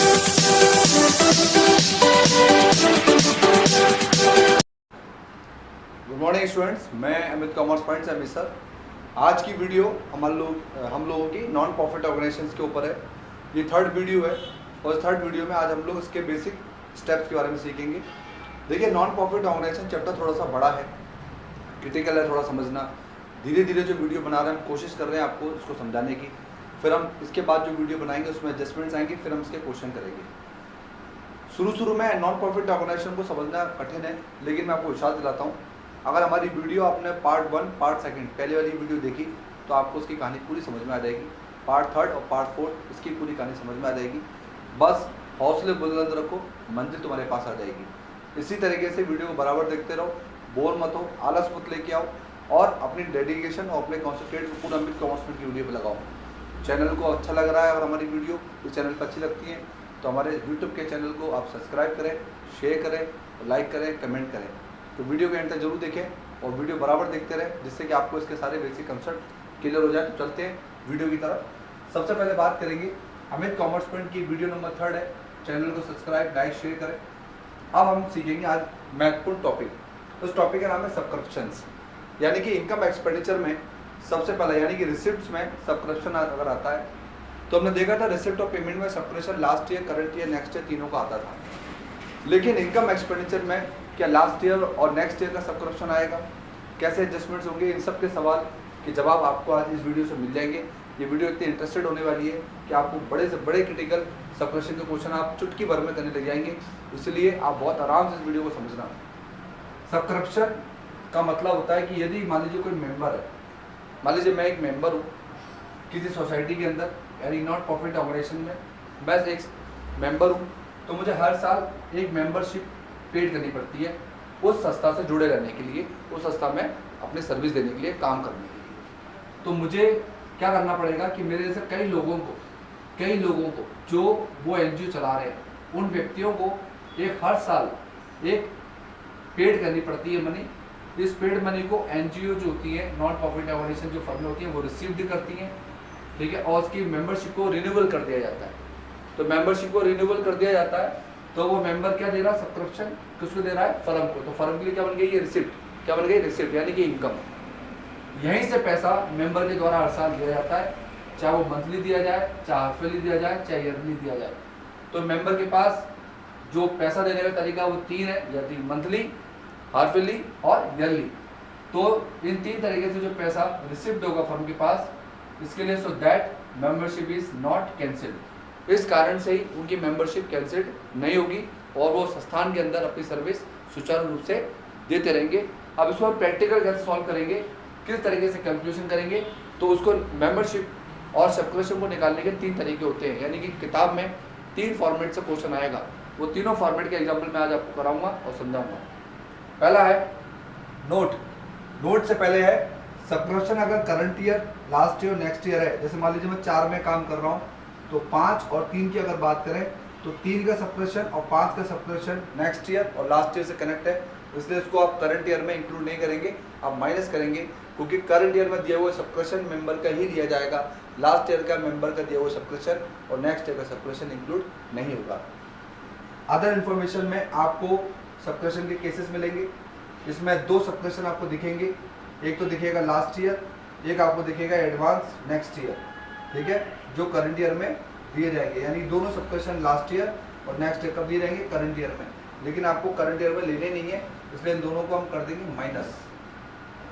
Good morning students, मैं Amit commerce point से Amit sir. आज की वीडियो हम लोगों की नॉन प्रॉफिट ऑर्गेनाइजेशंस के ऊपर है। ये थर्ड वीडियो है और थर्ड वीडियो में आज हम लोग इसके बेसिक स्टेप्स के बारे में सीखेंगे। देखिए, नॉन प्रॉफिट ऑर्गेनाइजेशन चैप्टर थोड़ा सा बड़ा है, क्रिटिकल है, थोड़ा समझना। धीरे धीरे जो वीडियो बना रहे हैं हम कोशिश कर रहे हैं आपको इसको समझाने की। फिर हम इसके बाद जो वीडियो बनाएंगे उसमें एडजस्टमेंट्स आएंगे, फिर हम इसके क्वेश्चन करेंगे। शुरू में नॉन प्रॉफिट ऑर्गेनाइजेशन को समझना कठिन है, लेकिन मैं आपको विश्वास दिलाता हूँ, अगर हमारी वीडियो आपने पार्ट 1 पार्ट 2 पहले वाली वीडियो देखी तो आपको उसकी कहानी पूरी समझ में आ जाएगी। पार्ट 3 और पार्ट 4 इसकी पूरी कहानी समझ में आ जाएगी। बस हौसले बुलंद रखो, मंजिल तुम्हारे पास आ जाएगी। इसी तरीके से वीडियो को बराबर देखते रहो, बोर मत हो, आलस मत लेके आओ और अपनी डेडिकेशन और अपने कॉन्सेंट्रेट को पूरा अमित कॉमर्स की वीडियो पर लगाओ। चैनल को अच्छा लग रहा है और हमारी वीडियो इस चैनल पर अच्छी लगती है तो हमारे यूट्यूब के चैनल को आप सब्सक्राइब करें, शेयर करें, लाइक करें, कमेंट करें। तो वीडियो के एंड तक जरूर देखें और वीडियो बराबर देखते रहें, जिससे कि आपको इसके सारे बेसिक कंसेप्ट क्लियर हो जाए। तो चलते हैं वीडियो की तरफ। सबसे पहले बात करेंगे अमित कॉमर्स पॉइंट की वीडियो नंबर 3 है। चैनल को सब्सक्राइब, लाइक, शेयर करें। अब हम सीखेंगे आज महत्वपूर्ण टॉपिक। उस टॉपिक का नाम है सब्सक्रिप्शंस, यानी कि इनकम एक्सपेंडिचर में सबसे पहला यानी कि रिसिप्ट्स में सब्सक्रिप्शन अगर आता है तो हमने देखा था रिसिप्ट और पेमेंट में subscription last year, current year, next year तीनों का आता था। लेकिन इनकम एक्सपेंडिचर में क्या लास्ट ईयर और नेक्स्ट ईयर का सब्सक्रिप्शन आएगा, कैसे एडजस्टमेंट्स होंगे, इन सब के सवाल के जवाब आपको आज इस वीडियो से मिल जाएंगे। ये वीडियो इतनी इंटरेस्टेड होने वाली है कि आपको बड़े से बड़े क्रिटिकल सब्सक्रिप्शन के क्वेश्चन आप चुटकी भर में करने लग जाएंगे, इसलिए आप बहुत आराम से इस वीडियो को समझना। सब्सक्रिप्शन का मतलब होता है कि यदि मान लीजिए कोई मेंबर है, मान लीजिए मैं एक मेंबर हूँ किसी सोसाइटी के अंदर, यानी नॉट प्रॉफिट ऑर्गेनाइजेशन में मैं एक मेंबर हूँ, तो मुझे हर साल एक मेंबरशिप पेड करनी पड़ती है उस संस्था से जुड़े रहने के लिए, उस संस्था में अपनी सर्विस देने के लिए, काम करने के लिए। तो मुझे क्या करना पड़ेगा कि मेरे जैसे कई लोगों को जो वो एनजीओ चला रहे हैं, उन व्यक्तियों को एक हर साल एक पेड करनी पड़ती है मनी। इस पेड मनी को एनजीओ जो होती है, नॉन प्रॉफिट ऑर्गेनाइजेशन जो फर्में होती हैं, वो रिसीव करती हैं, ठीक है, और उसकी मेंबरशिप को रिन्यूअल कर दिया जाता है। तो मेंबरशिप को रिन्यूअल कर दिया जाता है तो वो मेंबर क्या दे रहा है, सब्सक्रिप्शन किसको दे रहा है, फर्म को। तो फर्म के लिए क्या बन गई, ये रिसिप्ट क्या बन गई, रिसिप्ट यानी कि इनकम। यहीं से पैसा मेंबर के द्वारा हर साल दिया जाता है, चाहे वो मंथली दिया जाए, चाहे हाफली दिया जाए, चाहे ईयरली दिया जाए। तो मेंबर के पास जो पैसा देने का तरीका वो 3 है, या मंथली, हाफली और ईयरली। तो इन 3 तरीके से जो पैसा रिसिप्ट होगा फर्म के पास, इसके लिए so that membership is not cancelled. इस कारण से ही उनकी मेंबरशिप कैंसिल्ड नहीं होगी और वो संस्थान के अंदर अपनी सर्विस सुचारू रूप से देते रहेंगे। अब इसको प्रैक्टिकल कैसे सॉल्व करेंगे, किस तरीके से कैलकुलेशन करेंगे, तो उसको मेंबरशिप और सब्सक्रिप्शन को निकालने के 3 तरीके होते हैं, यानी कि किताब में 3 फॉर्मेट से क्वेश्चन आएगा। वो तीनों फॉर्मेट के एग्जाम्पल मैं आज आपको कराऊंगा और समझाऊंगा। पहला है नोट। नोट से पहले है सब्सक्रिप्शन अगर current year, last year, next year है। जैसे मान लीजिए मैं 4 में काम कर रहा हूँ तो 5 और 3 की अगर बात करें तो 3 का सब्सक्रिप्शन और 5 का सब्सक्रिप्शन नेक्स्ट ईयर और लास्ट ईयर से कनेक्ट है, इसलिए इसको आप करंट ईयर में इंक्लूड नहीं करेंगे, आप माइनस करेंगे, क्योंकि करंट ईयर में दिया हुआ सब्सक्रिप्शन मेंबर का ही दिया जाएगा, लास्ट ईयर का मेंबर का दिया हुआ सब्सक्रिप्शन और नेक्स्ट ईयर का सब्सक्रिप्शन इंक्लूड नहीं होगा। अदर इन्फॉर्मेशन में आपको सब्सक्रिप्शन के केसेस मिलेंगे, इसमें 2 सब्सक्रिप्शन आपको दिखेंगे, एक तो दिखेगा लास्ट ईयर, एक आपको दिखेगा एडवांस नेक्स्ट ईयर, ठीक है, जो करंट ईयर में दिए जाएंगे। यानी दोनों सब्सक्रिप्शन लास्ट ईयर और नेक्स्ट ईयर कब दिए जाएंगे, करंट ईयर में, लेकिन आपको करंट ईयर में लेने नहीं है, इसलिए इन दोनों को हम कर देंगे माइनस।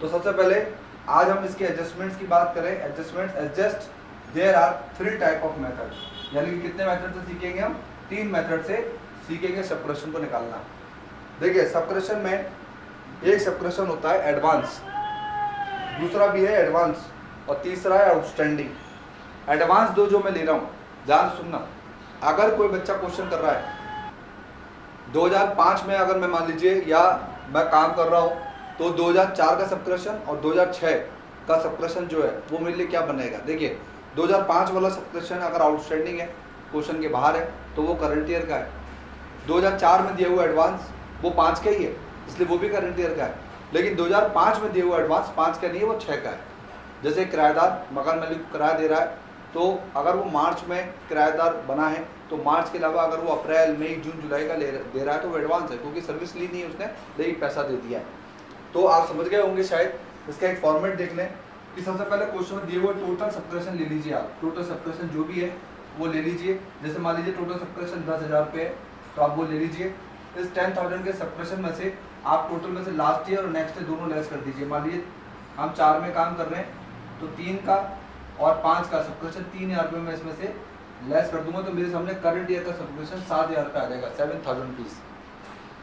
तो सबसे पहले आज हम इसके एडजस्टमेंट्स की बात करें। Adjustments, adjust there are 3 type of method, यानी कि कितने मेथड से सीखेंगे हम, 3 मेथड से सीखेंगे सब्सक्रिप्शन को निकालना। देखिए, सब्सक्रिप्शन में एक सब्सक्रिप्शन होता है एडवांस, दूसरा भी है एडवांस और तीसरा है आउटस्टैंडिंग। एडवांस 2 जो मैं ले रहा हूँ, ध्यान सुनना, अगर कोई बच्चा क्वेश्चन कर रहा है 2005 में, अगर मैं मान लीजिए या मैं काम कर रहा हूँ तो 2004 का सब्सक्रिप्शन और 2006 का सब्सक्रिप्शन जो है वो मेरे लिए क्या बनेगा। देखिए, 2005 वाला सब्सक्रिप्शन अगर आउटस्टैंडिंग है, क्वेश्चन के बाहर है, तो वो करंट ईयर का है। 2004 में दिया हुआ एडवांस वो 5 का ही है, इसलिए वो भी करंट ईयर का है। लेकिन 2005 में दिया हुआ एडवांस 5 का नहीं है, वो 6 का है। जैसे किराएदार मकान मालिक को किराया दे रहा है, तो अगर वो मार्च में किराएदार बना है तो मार्च के अलावा अगर वो अप्रैल मई जून जुलाई का दे रहा है तो वो एडवांस है, क्योंकि सर्विस ली नहीं है उसने, लेकिन पैसा दे दिया है। तो आप समझ गए होंगे शायद। इसका एक फॉर्मेट देख लें कि सबसे पहले क्वेश्चन में दिए हुए टोटल सब्सक्रिप्शन ले लीजिए आप, टोटल सब्सक्रिप्शन जो भी है वो ले लीजिए। जैसे मान लीजिए टोटल सब्सक्रिप्शन 10,000 रुपये है तो आप वो ले लीजिए। इस 10,000 के सब्सक्रिप्शन में से आप टोटल में से लास्ट ईयर और नेक्स्ट ईयर दोनों लेस कर दीजिए। मान लीजिए हम 4 में काम कर रहे हैं तो 3 का और 5 का सब्सक्रिप्शन 3,000 रुपये में इसमें से लेस कर दूंगा, तो मेरे सामने करंट ईयर का सब्सक्रिप्शन 7,000 रुपये आ जाएगा, 7,000 रुपीज़।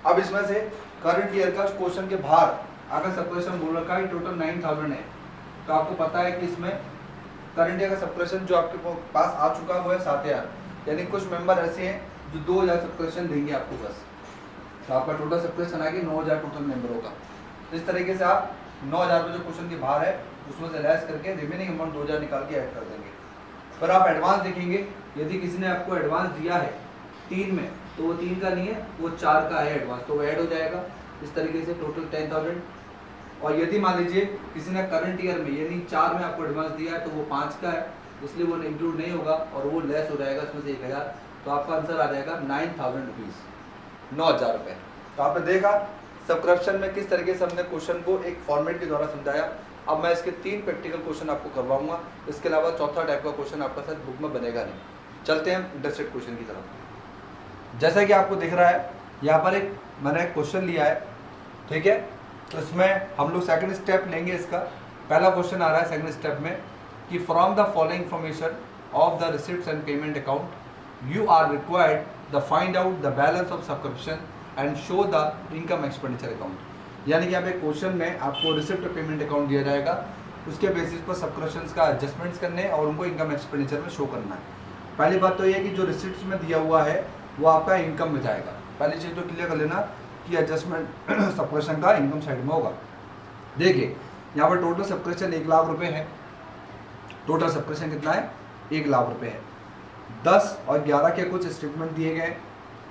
अब इसमें से करंट ईयर का क्वेश्चन के बाहर अगर सब्सक्रिप्शन बोल रखा है टोटल 9,000 है, तो आपको पता है कि इसमें करंट ईयर का सब्सक्रिप्शन जो आपके पास आ चुका है वो है 7,000। यानी कुछ मेंबर ऐसे हैं जो 2,000 सब्सक्रिप्शन देंगे आपको बस, तो आपका टोटल सब्सक्रिप्शन आएगी 9,000 टोटल मेंबरों का। इस तरीके से आप 9,000 रुपये जो क्वेश्चन के बाहर है उसमें से लेस करके रिमेनिंग अमाउंट 2,000 निकाल के ऐड कर देंगे। फिर आप एडवांस देखेंगे, यदि किसी ने आपको एडवांस दिया है 3 में तो वो 3 का नहीं है, वो 4 का है एडवांस, तो वो ऐड हो जाएगा। इस तरीके से टोटल 10,000। और यदि मान लीजिए किसी ने करंट ईयर में यानी 4 में आपको एडवांस दिया है तो वो 5 का है, इसलिए वो इंक्लूड नहीं होगा और वो लेस हो जाएगा इसमें से 1,000, तो आपका आंसर आ जाएगा 9,000 रुपीज़, 9,000 रुपये। तो आपने देखा सब्सक्रिप्शन में किस तरीके से हमने क्वेश्चन को एक फॉर्मेट के द्वारा समझाया। अब मैं इसके 3 प्रैक्टिकल क्वेश्चन आपको करवाऊंगा, इसके अलावा चौथा टाइप का क्वेश्चन आपका साथ बुक में बनेगा नहीं। चलते हैं इंटरेस्टेड क्वेश्चन की तरफ। जैसा कि आपको दिख रहा है यहाँ पर एक मैंने क्वेश्चन लिया है, ठीक है। तो इसमें हम लोग सेकंड स्टेप लेंगे। इसका पहला क्वेश्चन आ रहा है सेकंड स्टेप में कि from the following information of the receipts and payment account you are required the find out the balance of subscription and show the income expenditure account. यानी कि यहाँ पे क्वेश्चन में आपको रिसिप्ट पेमेंट अकाउंट दिया जाएगा, उसके बेसिस पर सब्सक्रिप्शंस का एडजस्टमेंट्स करने और उनको इनकम एक्सपेंडिचर में शो करना है। पहली बात तो ये है कि जो रिसिप्ट्स में दिया हुआ है वो आपका इनकम में जाएगा। पहली चीज़ तो क्लियर कर लेना कि एडजस्टमेंट सब्सक्रिप्शन का इनकम साइड में होगा। देखिए यहाँ पर टोटल सब्सक्रिप्शन 1 लाख रुपये है। टोटल सब्सक्रिप्शन कितना है? 1 लाख रुपये है। 10 और 11 के कुछ स्टेटमेंट दिए गए,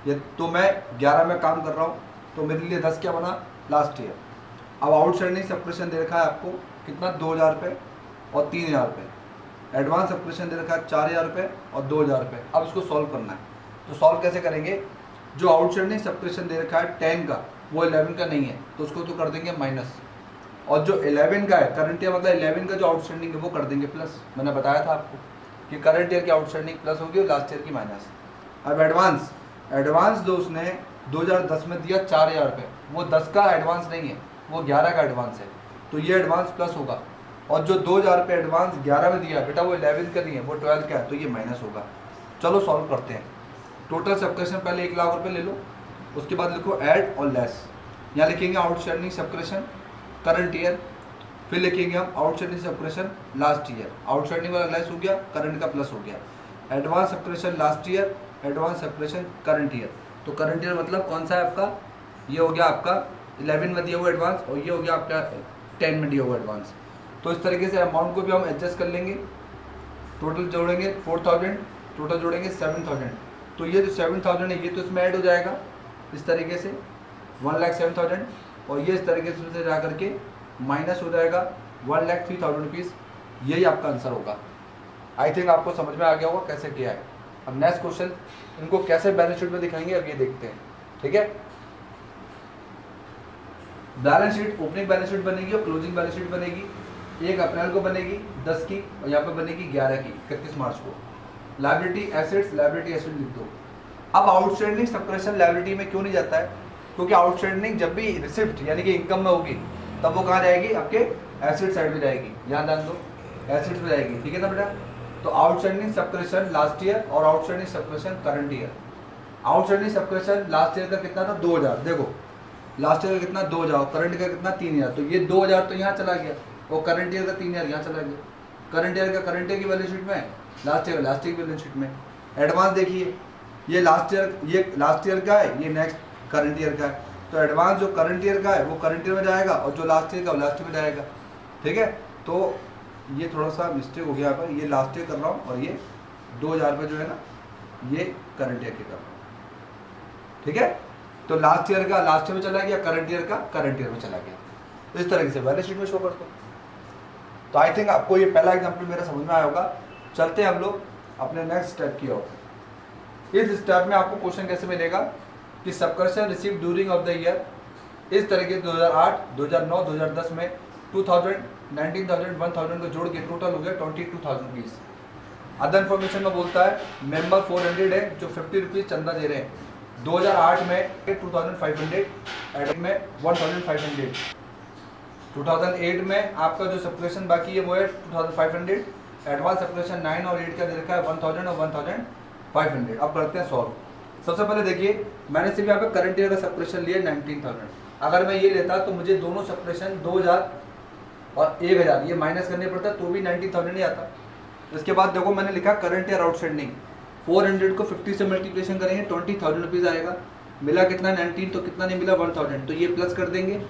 ये तो मैं 11 में काम कर रहा हूँ तो मेरे लिए 10 क्या बना? Last year. अब आउटस्टैंडिंग सब्सक्रिप्शन दे रखा है आपको कितना? 2,000 रुपये और 3,000 रुपये। एडवांस सब्सक्रिप्शन दे रखा है 4,000 रुपये और 2,000 रुपये। अब इसको सॉल्व करना है, तो सॉल्व कैसे करेंगे? जो आउटस्टैंडिंग सब्सक्रिप्शन दे रखा है 10 का, वो 11 का नहीं है तो उसको तो कर देंगे माइनस, और जो 11 का है करंट ईयर मतलब 11 का जो आउटस्टैंडिंग है वो कर देंगे प्लस। मैंने बताया था आपको कि करंट ईयर की आउटस्टैंडिंग प्लस होगी और लास्ट ईयर की माइनस। अब एडवांस जो उसने 2010 में दिया 4,000 रुपये, वो 10 का एडवांस नहीं है, वो 11 का एडवांस है, तो ये एडवांस प्लस होगा। और जो 2,000 रुपये एडवांस 11 में दिया बेटा वो 11 का नहीं है, वो 12 का है, तो ये माइनस होगा। चलो सॉल्व करते हैं। टोटल सब्सक्रिप्शन पहले 1 लाख रुपये ले लो, उसके बाद लिखो ऐड और लेस। यहाँ लिखेंगे आउटस्टैंडिंग सब्सक्रिप्शन करंट ईयर, फिर लिखेंगे हम outstanding subscription last year. Outstanding वाला लेस हो गया, करंट का प्लस हो गया। Advance subscription last year, advance subscription current year. तो करंट ईयर मतलब कौन सा है आपका? ये हो गया आपका 11 में दिया हुआ एडवांस, और ये हो गया आपका 10 में दिया हुआ एडवांस। तो इस तरीके से अमाउंट को भी हम एडजस्ट कर लेंगे। टोटल जोड़ेंगे 4,000, टोटल जोड़ेंगे 7,000, तो ये जो 7,000 है ये तो इसमें ऐड हो जाएगा इस तरीके से 1,07,000, और ये इस तरीके से जा करके माइनस हो जाएगा 1,03,000 रुपीज़। यही आपका आंसर होगा। आई थिंक आपको समझ में आ गया होगा कैसे किया है। अब नेक्स्ट क्वेश्चन, इनको कैसे बैलेंस शीट में दिखाएंगे अब ये देखते हैं, ठीक है। Balance sheet, opening balance sheet बनेगी और क्लोजिंग बैलेंस शीट बनेगी। 1 अप्रैल को बनेगी 10 की, और यहाँ पर बनेगी 11 की, 31 मार्च को। लायबिलिटी एसेट्स, लायबिलिटी एसेट लिख दो। अब आउटस्टैंडिंग सब्सक्रिप्शन लायबिलिटी में क्यों नहीं जाता है? क्योंकि आउटस्टैंडिंग जब भी रिसिप्ट यानी कि इनकम में होगी तब वो कहाँ जाएगी? आपके एसेट साइड में जाएगी। यहाँ ध्यान दो, एसेट्स में जाएगी, ठीक है ना बेटा। तो आउटस्टैंडिंग सब्सक्रिप्शन लास्ट ईयर और outstanding subscription current year. Outstanding subscription last year का कितना था? 2,000। देखो लास्ट ईयर का कितना? 2,000, करंट का कितना? 3,000। तो ये 2,000 तो यहाँ चला गया और करंट ईयर का 3,000 यहाँ चला गया। करंट ईयर का करंट ईयर की बैलेंस शीट में, लास्ट ईयर लास्ट ईयर की बैलेंस शीट में। एडवांस देखिए, ये लास्ट ईयर का है, ये नेक्स्ट करंट ईयर का है। तो एडवांस जो करंट ईयर का है वो करंट ईयर में जाएगा, और जो लास्ट ईयर का वो लास्ट ईयर में जाएगा, ठीक है। तो ये थोड़ा सा मिस्टेक हो गया यहाँ पर, ये लास्ट ईयर कर रहा हूँ और ये 2,000 रुपये जो है ना ये करंट ईयर के कर रहा हूँ, ठीक है। तो लास्ट ईयर का लास्ट ईयर में चला गया, करंट ईयर का करंट ईयर में चला गया। इस तरीके से बैलेंस शीट में शो करते हैं। तो आई थिंक आपको ये पहला एग्जाम्पल मेरा समझ में आया होगा। चलते हैं हम लोग अपने नेक्स्ट स्टेप की ओर। इस स्टेप में आपको क्वेश्चन कैसे मिलेगा कि subscription receive during of the year, इस तरीके से 2008, 2009, 2010 में 2000, 19,000, 1,000 को जोड़ के टोटल हो गया 22,000 रुपीज़। अदर इन्फॉर्मेशन में बोलता है मेंबर 400 है जो 50 रुपीज़ चंदा दे रहे हैं। 2008 में 2,500, एड में 1,500। 2008 में आपका जो सब्सक्रिप्शन बाकी है वो है 2,500, एडवांस सब्सक्रिप्शन 9 और 8 का दे रखा है 1,000 और 1,500। अब करते हैं सॉल्व। सबसे पहले देखिए मैंने सिर्फ यहाँ पे करंट ईयर का सब्सक्रिप्शन लिया 19,000। अगर मैं ये लेता तो मुझे दोनों सब्सक्रिप्शन 2,000 और 1,000 ये माइनस करने पड़ता तो भी 19,000 ही आता। इसके बाद देखो मैंने लिखा करंट ईयर आउटस्टैंडिंग, 400 को 50 से मल्टीप्लिकेशन करेंगे 20,000 रुपीज़ आएगा। मिला कितना 19, तो कितना नहीं मिला 1,000, तो ये प्लस कर देंगे।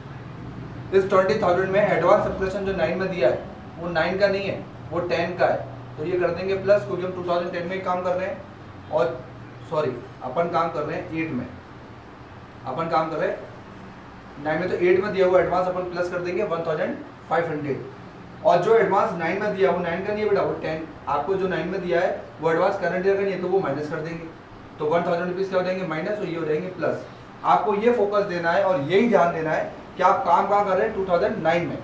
इस 20,000 में एडवांस सब्सक्रिप्शन जो 9 में दिया है वो 9 का नहीं है, वो 10 का है, तो ये कर देंगे प्लस, क्योंकि हम 2010 में काम कर रहे हैं और सॉरी अपन काम कर रहे हैं 8 में, अपन काम कर रहे हैं 9 में, तो 8 में दिया हुआ एडवांस अपन प्लस कर देंगे 1,500। और जो एडवांस 9 में दिया वो 9 का नहीं है बेटा, वो 10 आपको जो 9 में दिया है वो एडवांस करंट ईयर का नहीं है, तो वो माइनस कर देंगे, तो 1,000 रुपीज़ क्या हो जाएंगे माइनस, और ये हो जाएंगे प्लस। आपको ये फोकस देना है और यही ध्यान देना है कि आप काम कहाँ कर रहे हैं 2009 में।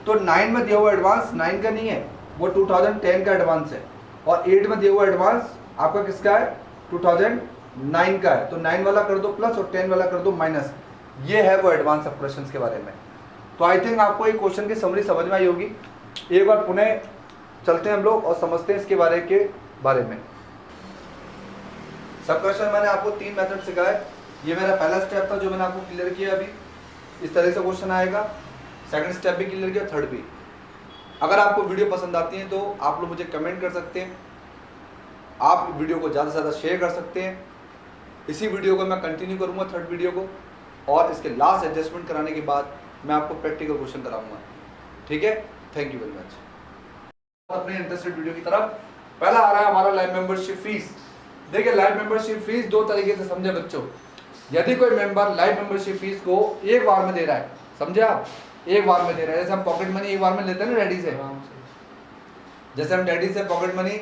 तो 9 में दिया हुआ एडवांस 9 का नहीं है, वो 2010 का एडवांस है, और 8 में दिया हुआ एडवांस आपका किसका है 2009 का है, तो 9 वाला कर दो प्लस और 10 वाला कर दो माइनस। ये है वो एडवांस सब्सक्रिप्शंस के बारे में। तो आई थिंक आपको ये क्वेश्चन की समरी समझ में आई होगी। एक बार पुनः चलते हैं हम लोग और समझते हैं इसके बारे में। सब्सक्रिप्शन मैंने आपको 3 मेथड सिखाए। ये मेरा पहला स्टेप था जो मैंने आपको क्लियर किया। अभी इस तरह से क्वेश्चन आएगा, सेकंड स्टेप भी क्लियर किया, थर्ड भी। अगर आपको वीडियो पसंद आती है तो आप लोग मुझे कमेंट कर सकते हैं, आप वीडियो को ज़्यादा से ज़्यादा शेयर कर सकते हैं। इसी वीडियो को मैं कंटिन्यू करूँगा थर्ड वीडियो को, और इसके लास्ट एडजस्टमेंट कराने के बाद मैं आपको प्रैक्टिकल क्वेश्चन कराऊंगा। ठीक है, थैंक यू वेरी मच। अपने इंटरेस्टेड वीडियो की तरफ पहला आ रहा है हमारा लाइव मेंबरशिप फीस। देखिए लाइव मेंबरशिप फीस दो तरीके से समझे बच्चों। यदि कोई मेंबर लाइव मेंबरशिप फीस को एक बार में दे रहा है, समझे आप, एक बार में दे रहा है, जैसे हम पॉकेट मनी एक बार में लेते हैं ना डैडी से, जैसे हम डैडी से पॉकेट मनी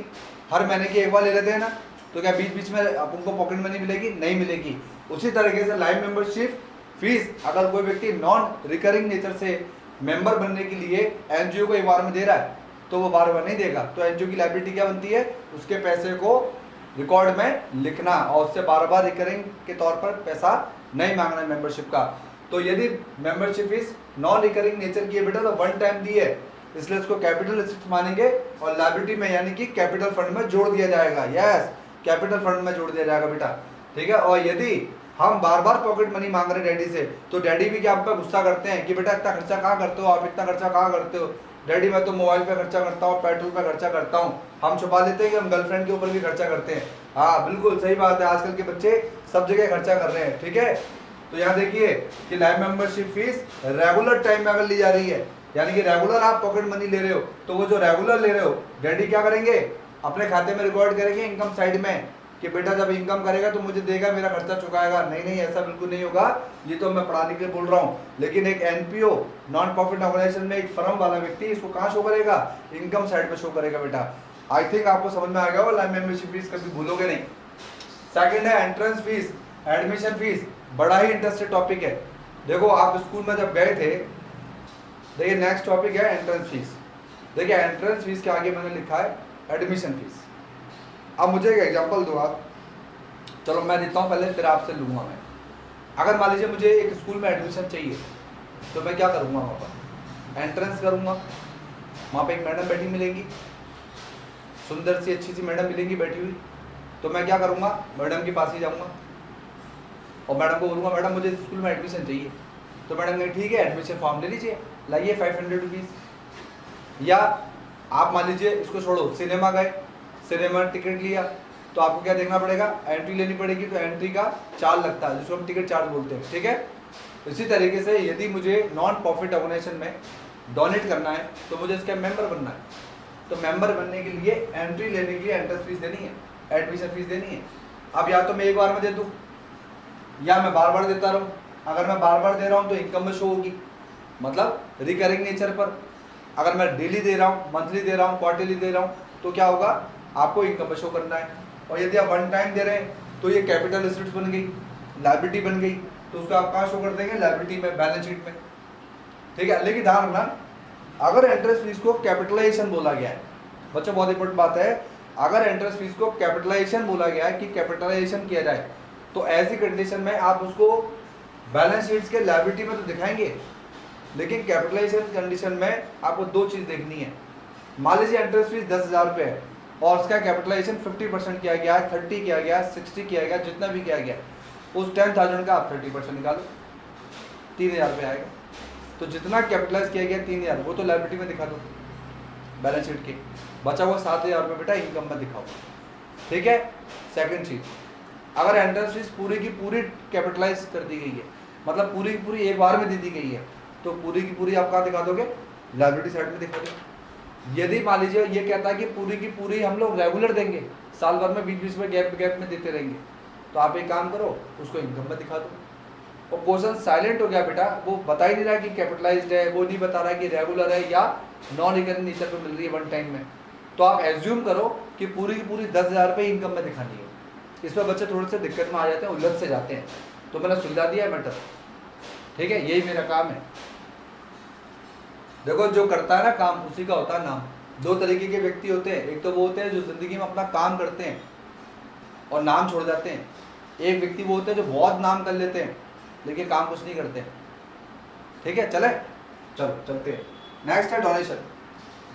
हर महीने की एक बार ले लेते हैं ना, तो क्या बीच बीच में उनको पॉकेट मनी मिलेगी? नहीं मिलेगी। उसी तरीके से लाइव मेंबरशिप फीस अगर कोई व्यक्ति नॉन रिकरिंग नेचर से मेंबर बनने के लिए एनजीओ को एक बार में दे रहा है तो वो बार बार नहीं देगा। तो एनजीओ की लायबिलिटी क्या बनती है? उसके पैसे को रिकॉर्ड में लिखना और उससे बार बार रिकरिंग के तौर पर पैसा नहीं मांगना है मेंबरशिप का। तो यदि membership fees non recurring nature की है बेटा तो वन टाइम दी है, इसलिए उसको कैपिटल एसेट्स मानेंगे और लायबिलिटी में यानी कि कैपिटल फंड में जोड़ दिया जाएगा। यस, कैपिटल फंड में जोड़ दिया जाएगा बेटा। ठीक है, और यदि हम बार बार पॉकेट मनी मांग रहे हैं डैडी से तो डैडी भी क्या आप पे गुस्सा करते हैं कि बेटा इतना खर्चा कहाँ करते हो आप, इतना खर्चा कहाँ करते हो? डैडी मैं तो मोबाइल पे खर्चा करता हूँ, पेट्रोल पे खर्चा करता हूँ। हम छुपा लेते हैं कि हम गर्लफ्रेंड के ऊपर भी खर्चा करते हैं। हाँ बिल्कुल सही बात है, आजकल के बच्चे सब जगह खर्चा कर रहे हैं। ठीक है, तो यहाँ देखिए कि live membership fees regular time में अगर ली जा रही है, यानी कि रेगुलर आप पॉकेट मनी ले रहे हो, तो वो जो रेगुलर ले रहे हो डैडी क्या करेंगे? अपने खाते में रिकॉर्ड करेंगे इनकम साइड में कि बेटा जब इनकम करेगा तो मुझे देगा, मेरा खर्चा चुकाएगा। नहीं नहीं, ऐसा बिल्कुल नहीं होगा। ये तो मैं पढ़ाने के लिए बोल रहा हूँ, लेकिन एक एनपीओ नॉन प्रॉफिट ऑर्गेनाइजेशन में एक फर्म वाला व्यक्ति इसको कहाँ शो करेगा? इनकम साइड में शो करेगा बेटा। आई थिंक आपको समझ में आ गया होगा, लाइव मेंबरशिप फीस कभी भूलोगे नहीं। सेकंड है एंट्रेंस फीस, एडमिशन फीस। बड़ा ही इंटरेस्टेड टॉपिक है। देखो आप स्कूल में जब गए थे, देखिए नेक्स्ट टॉपिक है एंट्रेंस फीस। देखिए एंट्रेंस फीस के आगे मैंने लिखा है एडमिशन फीस। अब मुझे एक एग्जांपल दो आप, चलो मैं देता हूँ पहले फिर आपसे लूँगा मैं। अगर मान लीजिए मुझे एक स्कूल में एडमिशन चाहिए तो मैं क्या करूँगा? वहाँ पर एंट्रेंस करूँगा, वहाँ पे एक मैडम बैठी मिलेंगी, सुंदर सी अच्छी सी मैडम मिलेंगी बैठी हुई, तो मैं क्या करूँगा? मैडम के पास ही जाऊँगा और मैडम को बोलूँगा मैडम मुझे स्कूल में एडमिशन चाहिए। तो मैडम कहें ठीक है एडमिशन फॉर्म ले लीजिए, लाइए 500 रुपीज़। या आप मान लीजिए इसको छोड़ो, सिनेमा गए, सिनेमा टिकट लिया तो आपको क्या देखना पड़ेगा? एंट्री लेनी पड़ेगी, तो एंट्री का चार्ज लगता है जिसको हम टिकट चार्ज बोलते हैं। ठीक है, इसी तरीके से यदि मुझे नॉन प्रॉफिट ऑर्गेनाइजेशन में डोनेट करना है तो मुझे इसका मेंबर बनना है, तो मेंबर बनने के लिए एंट्री लेने के लिए एंट्रेंस फीस देनी है, एडमिशन फीस देनी है। अब या तो मैं एक बार में दे दूँ या मैं बार बार देता रहूँ। अगर मैं बार बार दे रहा हूँ तो इनकम में शो होगी, मतलब रिकरिंग नेचर पर। अगर मैं डेली दे रहा हूँ, मंथली दे रहा हूँ, क्वार्टरली दे रहा हूँ, तो क्या होगा? आपको इनकम में शो करना है। और यदि आप वन टाइम दे रहे हैं तो ये कैपिटल एसेट्स बन गई, लायबिलिटी बन गई, तो उसको आप कहाँ शो कर देंगे, लायबिलिटी में, बैलेंस शीट में, ठीक है। लेकिन ध्यान रखना, अगर इंटरेस्ट फीस को कैपिटलाइजेशन बोला गया है, बच्चों बहुत इंपॉर्टेंट बात है, अगर इंटरेस्ट फीस को कैपिटलाइजेशन बोला गया है कि कैपिटलाइजेशन किया जाए, तो ऐसी कंडीशन में आप उसको बैलेंस शीट्स के लायबिलिटी में तो दिखाएंगे, लेकिन कैपिटलाइजेशन कंडीशन में आपको दो चीज़ देखनी है। मान लीजिए इंटरेस्ट फीस 10,000 रुपये है और उसका कैपिटलाइजेशन 50% किया गया, 30 किया गया, 60 किया गया, जितना भी किया गया, उस 10,000 का आप 30% निकालो, 3,000 रुपये आएगा। तो जितना कैपिटलाइज किया गया 3,000, वो तो लायबिलिटी में दिखा दो बैलेंस शीट के, बचा हुआ 7,000 रुपये बेटा इनकम में दिखाओ, ठीक है। सेकंड चीज, अगर इंटरेस्ट फीस पूरी की पूरी कैपिटलाइज कर दी गई है, मतलब पूरी की पूरी एक बार में दे दी गई है, तो पूरी की पूरी आप कहाँ दिखा दोगे, लायबिलिटी साइड में दिखा दोगे। यदि मान लीजिए ये कहता है कि पूरी की पूरी हम लोग रेगुलर देंगे, साल भर में बीच बीच में गैप में देते रहेंगे, तो आप एक काम करो, उसको इनकम में दिखा दो। और क्वेश्चन साइलेंट हो गया बेटा, वो बता ही नहीं रहा कि कैपिटलाइज्ड है, वो नहीं बता रहा कि रेगुलर है या नॉन रिकरिंग नेचर पे मिल रही है वन टाइम में, तो आप एज्यूम करो कि पूरी की पूरी 10,000 रुपये इनकम में दिखानी है। इसमें बच्चे थोड़े से दिक्कत में आ जाते हैं, उलझ से जाते हैं, तो मैंने सुलझा दिया है मैटर, ठीक है, यही मेरा काम है। देखो जो करता है ना काम, उसी का होता है नाम। दो तरीके के व्यक्ति होते हैं, एक तो वो होते हैं जो जिंदगी में अपना काम करते हैं और नाम छोड़ जाते हैं, एक व्यक्ति वो होते हैं जो बहुत नाम कर लेते हैं लेकिन काम कुछ नहीं करते, ठीक है। चले चलो चलते हैं। नेक्स्ट है डोनेशन।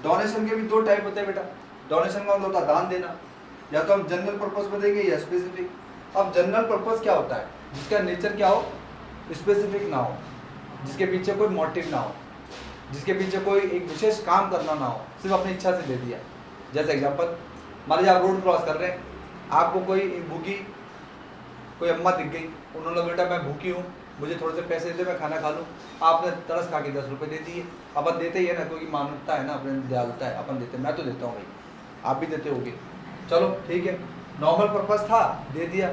डोनेशन के भी दो टाइप होते हैं बेटा। डोनेशन का मतलब होता है दान देना, या तो हम जनरल पर्पस में देंगे या स्पेसिफिक। अब जनरल पर्पस क्या होता है, जिसका नेचर क्या हो, स्पेसिफिक ना हो, जिसके पीछे कोई मोटिव ना हो, जिसके पीछे कोई एक विशेष काम करना ना हो, सिर्फ अपनी इच्छा से दे दिया। जैसे एग्जांपल, मान लीजिए आप रोड क्रॉस कर रहे हैं, आपको कोई भूखी कोई अम्मा दिख गई, उन्होंने बेटा मैं भूखी हूँ, मुझे थोड़े से पैसे दे, मैं खाना खा लूँ। आपने तरस खा के 10 रुपये दे दिए। अपन देते ही है ना, क्योंकि मानवता है ना, अपने दयालुता है, अपन देते, मैं तो देता हूँ भाई, आप भी देते होगे, चलो ठीक है, नॉर्मल पर्पस था, दे दिया,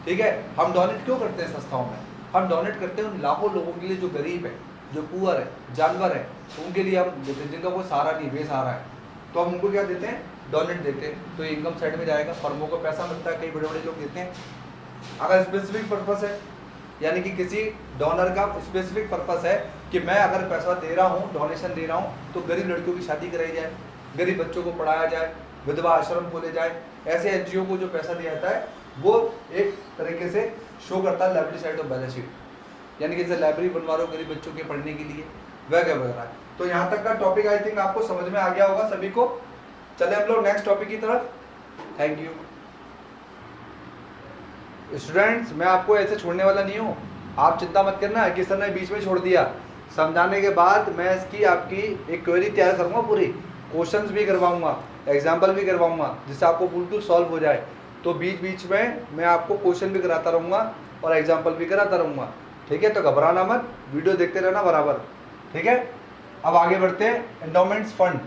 ठीक है। हम डोनेट क्यों करते हैं संस्थाओं में, हम डोनेट करते हैं उन लाखों लोगों के लिए जो गरीब है, जो पुअर है, जानवर है, उनके लिए हम देते हैं, जिनका कोई सहारा नहीं, बेसहारा है, तो हम उनको क्या देते हैं, डोनेट देते हैं। तो इनकम साइड में जाएगा, फर्मों को पैसा मिलता है, कई बड़े बड़े लोग देते हैं। अगर स्पेसिफिक पर्पस है, यानी कि किसी डोनर का स्पेसिफिक पर्पस है कि मैं अगर पैसा दे रहा हूँ, डोनेशन दे रहा हूँ, तो गरीब लड़कियों की शादी कराई जाए, गरीब बच्चों को पढ़ाया जाए, विधवा आश्रम खोले जाए, ऐसे एनजीओ को जो पैसा दिया जाता है, वो एक तरीके से शो करता है liability side of balance sheet, यानी कि जैसे लाइब्रेरी बनवा रहे हो गरीब बच्चों के पढ़ने के लिए, वगैरह वगैरह। तो यहाँ तक का टॉपिक आई थिंक आपको समझ में आ गया होगा सभी को। चले हम लोग नेक्स्ट टॉपिक की तरफ। थैंक यू स्टूडेंट्स, मैं आपको ऐसे छोड़ने वाला नहीं हूँ, आप चिंता मत करना कि सर ने बीच में छोड़ दिया। समझाने के बाद मैं इसकी आपकी एक क्वेरी तैयार करूँगा, पूरी क्वेश्चंस भी करवाऊंगा, एग्जाम्पल भी करवाऊंगा, जिससे आपको बिल्कुल सॉल्व हो जाए। तो बीच बीच में मैं आपको क्वेश्चन भी कराता रहूँगा और एग्जाम्पल भी कराता रहूँगा, ठीक है। तो घबराना मत, वीडियो देखते रहना बराबर, ठीक है। अब आगे बढ़ते हैं, एंडोमेंट्स फंड,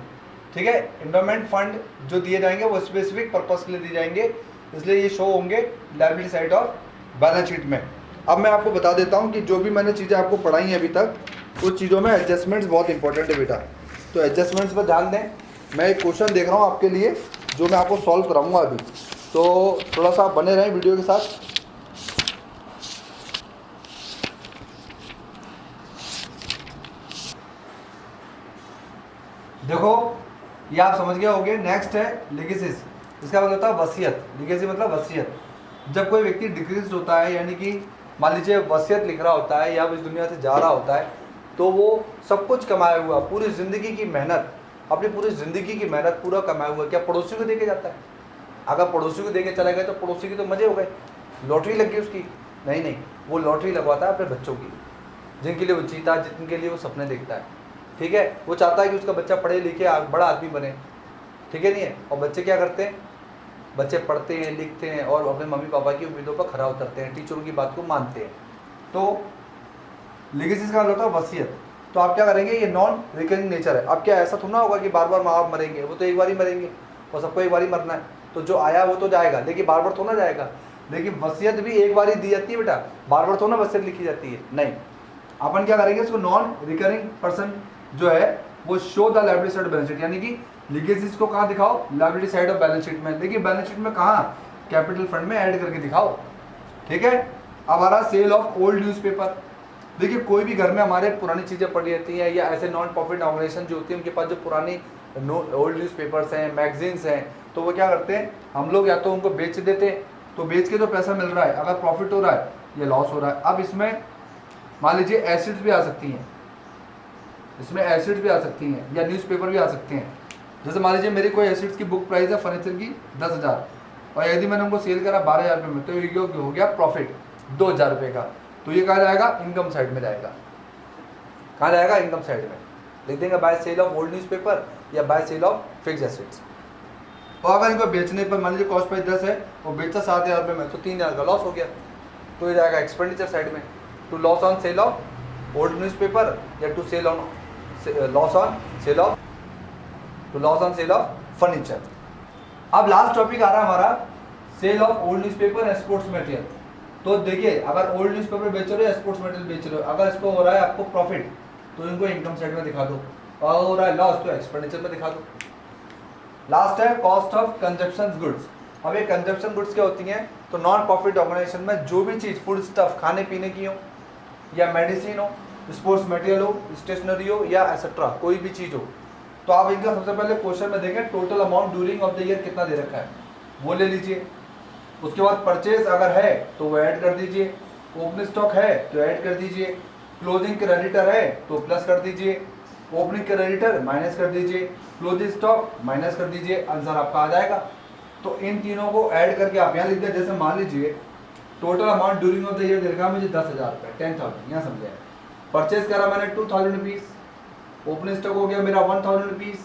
ठीक है। एंडोमेंट फंड जो दिए जाएंगे वो स्पेसिफिक पर्पस के लिए दिए जाएंगे, इसलिए ये शो होंगे liability side of balance sheet में। अब मैं आपको बता देता हूँ कि जो भी मैंने चीज़ें आपको पढ़ाई हैं अभी तक, उस चीज़ों में एडजस्टमेंट्स बहुत इंपॉर्टेंट है बेटा, तो एडजस्टमेंट्स पर ध्यान दें। मैं एक क्वेश्चन देख रहा हूँ आपके लिए जो मैं आपको सॉल्व कराऊंगा अभी, तो थोड़ा सा बने रहें वीडियो के साथ। देखो ये आप समझ गए होंगे। नेक्स्ट है लिगेसीज, इसका मतलब होता है वसीयत। लिगेसी मतलब वसीयत। जब कोई व्यक्ति डिक्रीज होता है, यानी कि मान लीजिए वसीयत लिख रहा होता है या वो इस दुनिया से जा रहा होता है, तो वो सब कुछ कमाया हुआ, पूरी ज़िंदगी की मेहनत, अपनी पूरी ज़िंदगी की मेहनत पूरा कमाया हुआ क्या पड़ोसी को दे के जाता है? अगर पड़ोसी को दे के चले गए तो पड़ोसी की तो मज़े हो गए, लॉटरी लग गई उसकी। नहीं नहीं, वो लॉटरी लगवाता है अपने बच्चों की, जिनके लिए वो जीता, जिनके लिए वो सपने देखता है, ठीक है। वो चाहता है कि उसका बच्चा पढ़े लिखे बड़ा आदमी बने, ठीक है नहीं है। और बच्चे क्या करते हैं, बच्चे पढ़ते हैं, लिखते हैं और अपने मम्मी पापा की उम्मीदों पर खरा उतरते हैं, टीचरों की बात को मानते हैं। तो लीगेसी का मतलब वसीयत। तो आप क्या करेंगे, ये नॉन रिकरिंग नेचर है। अब क्या ऐसा थोड़ा होगा कि बार बार माँ बाप मरेंगे, वो तो एक बार ही मरेंगे और सबको एक बार ही मरना है, तो जो आया वो तो जाएगा, लेकिन बार बार थोड़ा जाएगा। लेकिन वसीयत भी एक बार ही दी जाती है बेटा, बार बार थोड़ा वसीयत लिखी जाती है, नहीं। अपन क्या करेंगे, इसको नॉन रिकरिंग पर्सन जो है वो show the liability side of balance sheet, यानी कि लीगेसीज को कहाँ दिखाओ, liability side of balance sheet में। देखिए बैलेंस शीट में कहाँ कैपिटल फंड में ऐड करके दिखाओ। ठीक है। हमारा सेल ऑफ ओल्ड न्यूज़पेपर, देखिए कोई भी घर में हमारे पुरानी चीज़ें पड़ी रहती हैं या ऐसे नॉन प्रॉफिट ऑर्गेनाइजेशन जो होती है उनके पास जो पुरानी ओल्ड न्यूज़पेपर्स हैं, मैगजीन्स हैं, तो वो क्या करते हैं, हम लोग या तो उनको बेच देते हैं, तो बेच के जो पैसा मिल रहा है अगर प्रॉफिट हो रहा है या लॉस हो रहा है। अब इसमें मान लीजिए एसिड्स भी आ सकती हैं, इसमें एसिड्स भी आ सकती हैं या न्यूज़पेपर भी आ सकते हैं। जैसे मान लीजिए मेरी कोई एसिड्स की बुक प्राइस है फर्नीचर की 10,000 और यदि मैंने उनको सेल करा 12,000 रुपये में, तो ये हो गया प्रॉफिट 2,000 रुपये का। तो ये कहाँ जाएगा, इनकम साइड में जाएगा। कहाँ जाएगा, इनकम साइड में लिख देंगे by sale of old newspaper या by sale of fix assets. और अगर इनको बेचने पर मान लीजिए कॉस्ट प्राइस 10 है और बेचा 7,000 रुपये में, तो 3,000 का लॉस हो गया, तो ये जाएगा एक्सपेंडिचर साइड में। To loss on sale of old newspaper या to sale on loss on sale of furniture. अब लास्ट टॉपिक आ रहा है हमारा sale of old newspaper and sports material. तो देखिए अगर ओल्ड न्यूज़पेपर बेच रहे हो या स्पोर्ट्स मटेरियल बेच रहे हो, अगर इसको हो रहा है आपको प्रॉफिट तो इनको इनकम साइड में दिखा दो, और हो रहा है लॉस तो एक्सपेंडिचर में दिखा दो। लास्ट है कॉस्ट ऑफ कंजप्शन गुड्स। अब ये कंजप्शन गुड्स क्या होती हैं, तो नॉन प्रॉफिट ऑर्गेनाइजेशन में जो भी चीज़ फूड स्टफ खाने पीने की हो या मेडिसिन हो, स्पोर्ट्स मटेरियल हो, स्टेशनरी हो या एक्सेट्रा कोई भी चीज़ हो, तो आप इनका सबसे पहले क्वेश्चन में देखें total amount during of the year कितना दे रखा है वो ले लीजिए। उसके बाद परचेज अगर है तो वो ऐड कर दीजिए, ओपनिंग स्टॉक है तो ऐड कर दीजिए, क्लोजिंग क्रेडिटर है तो प्लस कर दीजिए, ओपनिंग क्रेडिटर माइनस कर दीजिए, क्लोजिंग स्टॉक माइनस कर दीजिए, आंसर आपका आ जाएगा। तो इन तीनों को ऐड करके आप यहाँ लिख दें। जैसे मान लीजिए total amount during of the year दे रखा है मुझे 10,000 रुपये, 10,000 यहाँ समझे। परचेज करा मैंने 2,000 रुपीज़, ओपनिंग स्टॉक हो गया मेरा 1,000 रुपीज़,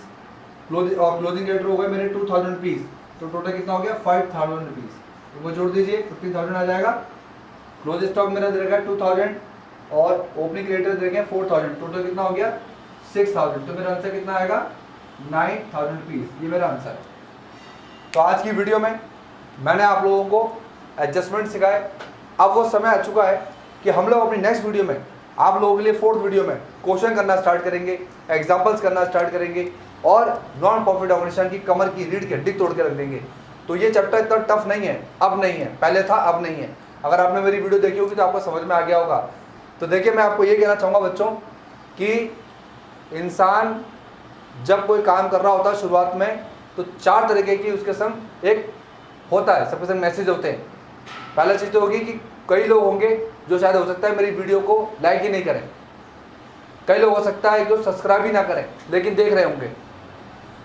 क्लोजिंग क्रेडिटर हो गए मेरे 2,000 रुपीज़, तो टोटल कितना हो गया 5,000 रुपीज़। तो वो जोड़ दीजिए 15,000 आ जाएगा। क्लोजिंग स्टॉक मेरा दे रखा है 2,000 और ओपनिंग क्रेडिटर दे रखे हैं 4,000, टोटल कितना हो गया 6,000। तो मेरा आंसर कितना आएगा 9,000 रुपीज़, ये मेरा आंसर है। तो आज की वीडियो में मैंने आप लोगों को एडजस्टमेंट सिखाए। अब वो समय आ चुका है कि हम लोग अपनी नेक्स्ट वीडियो में आप लोगों के लिए 4th वीडियो में क्वेश्चन करना स्टार्ट करेंगे, एग्जाम्पल्स करना स्टार्ट करेंगे और नॉन प्रॉफिट ऑर्गेनाइजेशन की कमर की रीढ़ की हड्डी तोड़ के रख देंगे। तो ये चैप्टर इतना टफ नहीं है, अब नहीं है, पहले था अब नहीं है। अगर आपने मेरी वीडियो देखी होगी तो आपको समझ में आ गया होगा। तो देखिए मैं आपको ये कहना चाहूँगा बच्चों कि इंसान जब कोई काम कर रहा होता है शुरुआत में, तो 4 तरीके की उसके संग एक होता है, सबके संग मैसेज होते हैं। पहला चीज़ तो होगी कि कई लोग होंगे जो शायद हो सकता है मेरी वीडियो को लाइक ही नहीं करें, कई लोग हो सकता है कि सब्सक्राइब ही ना करें लेकिन देख रहे होंगे।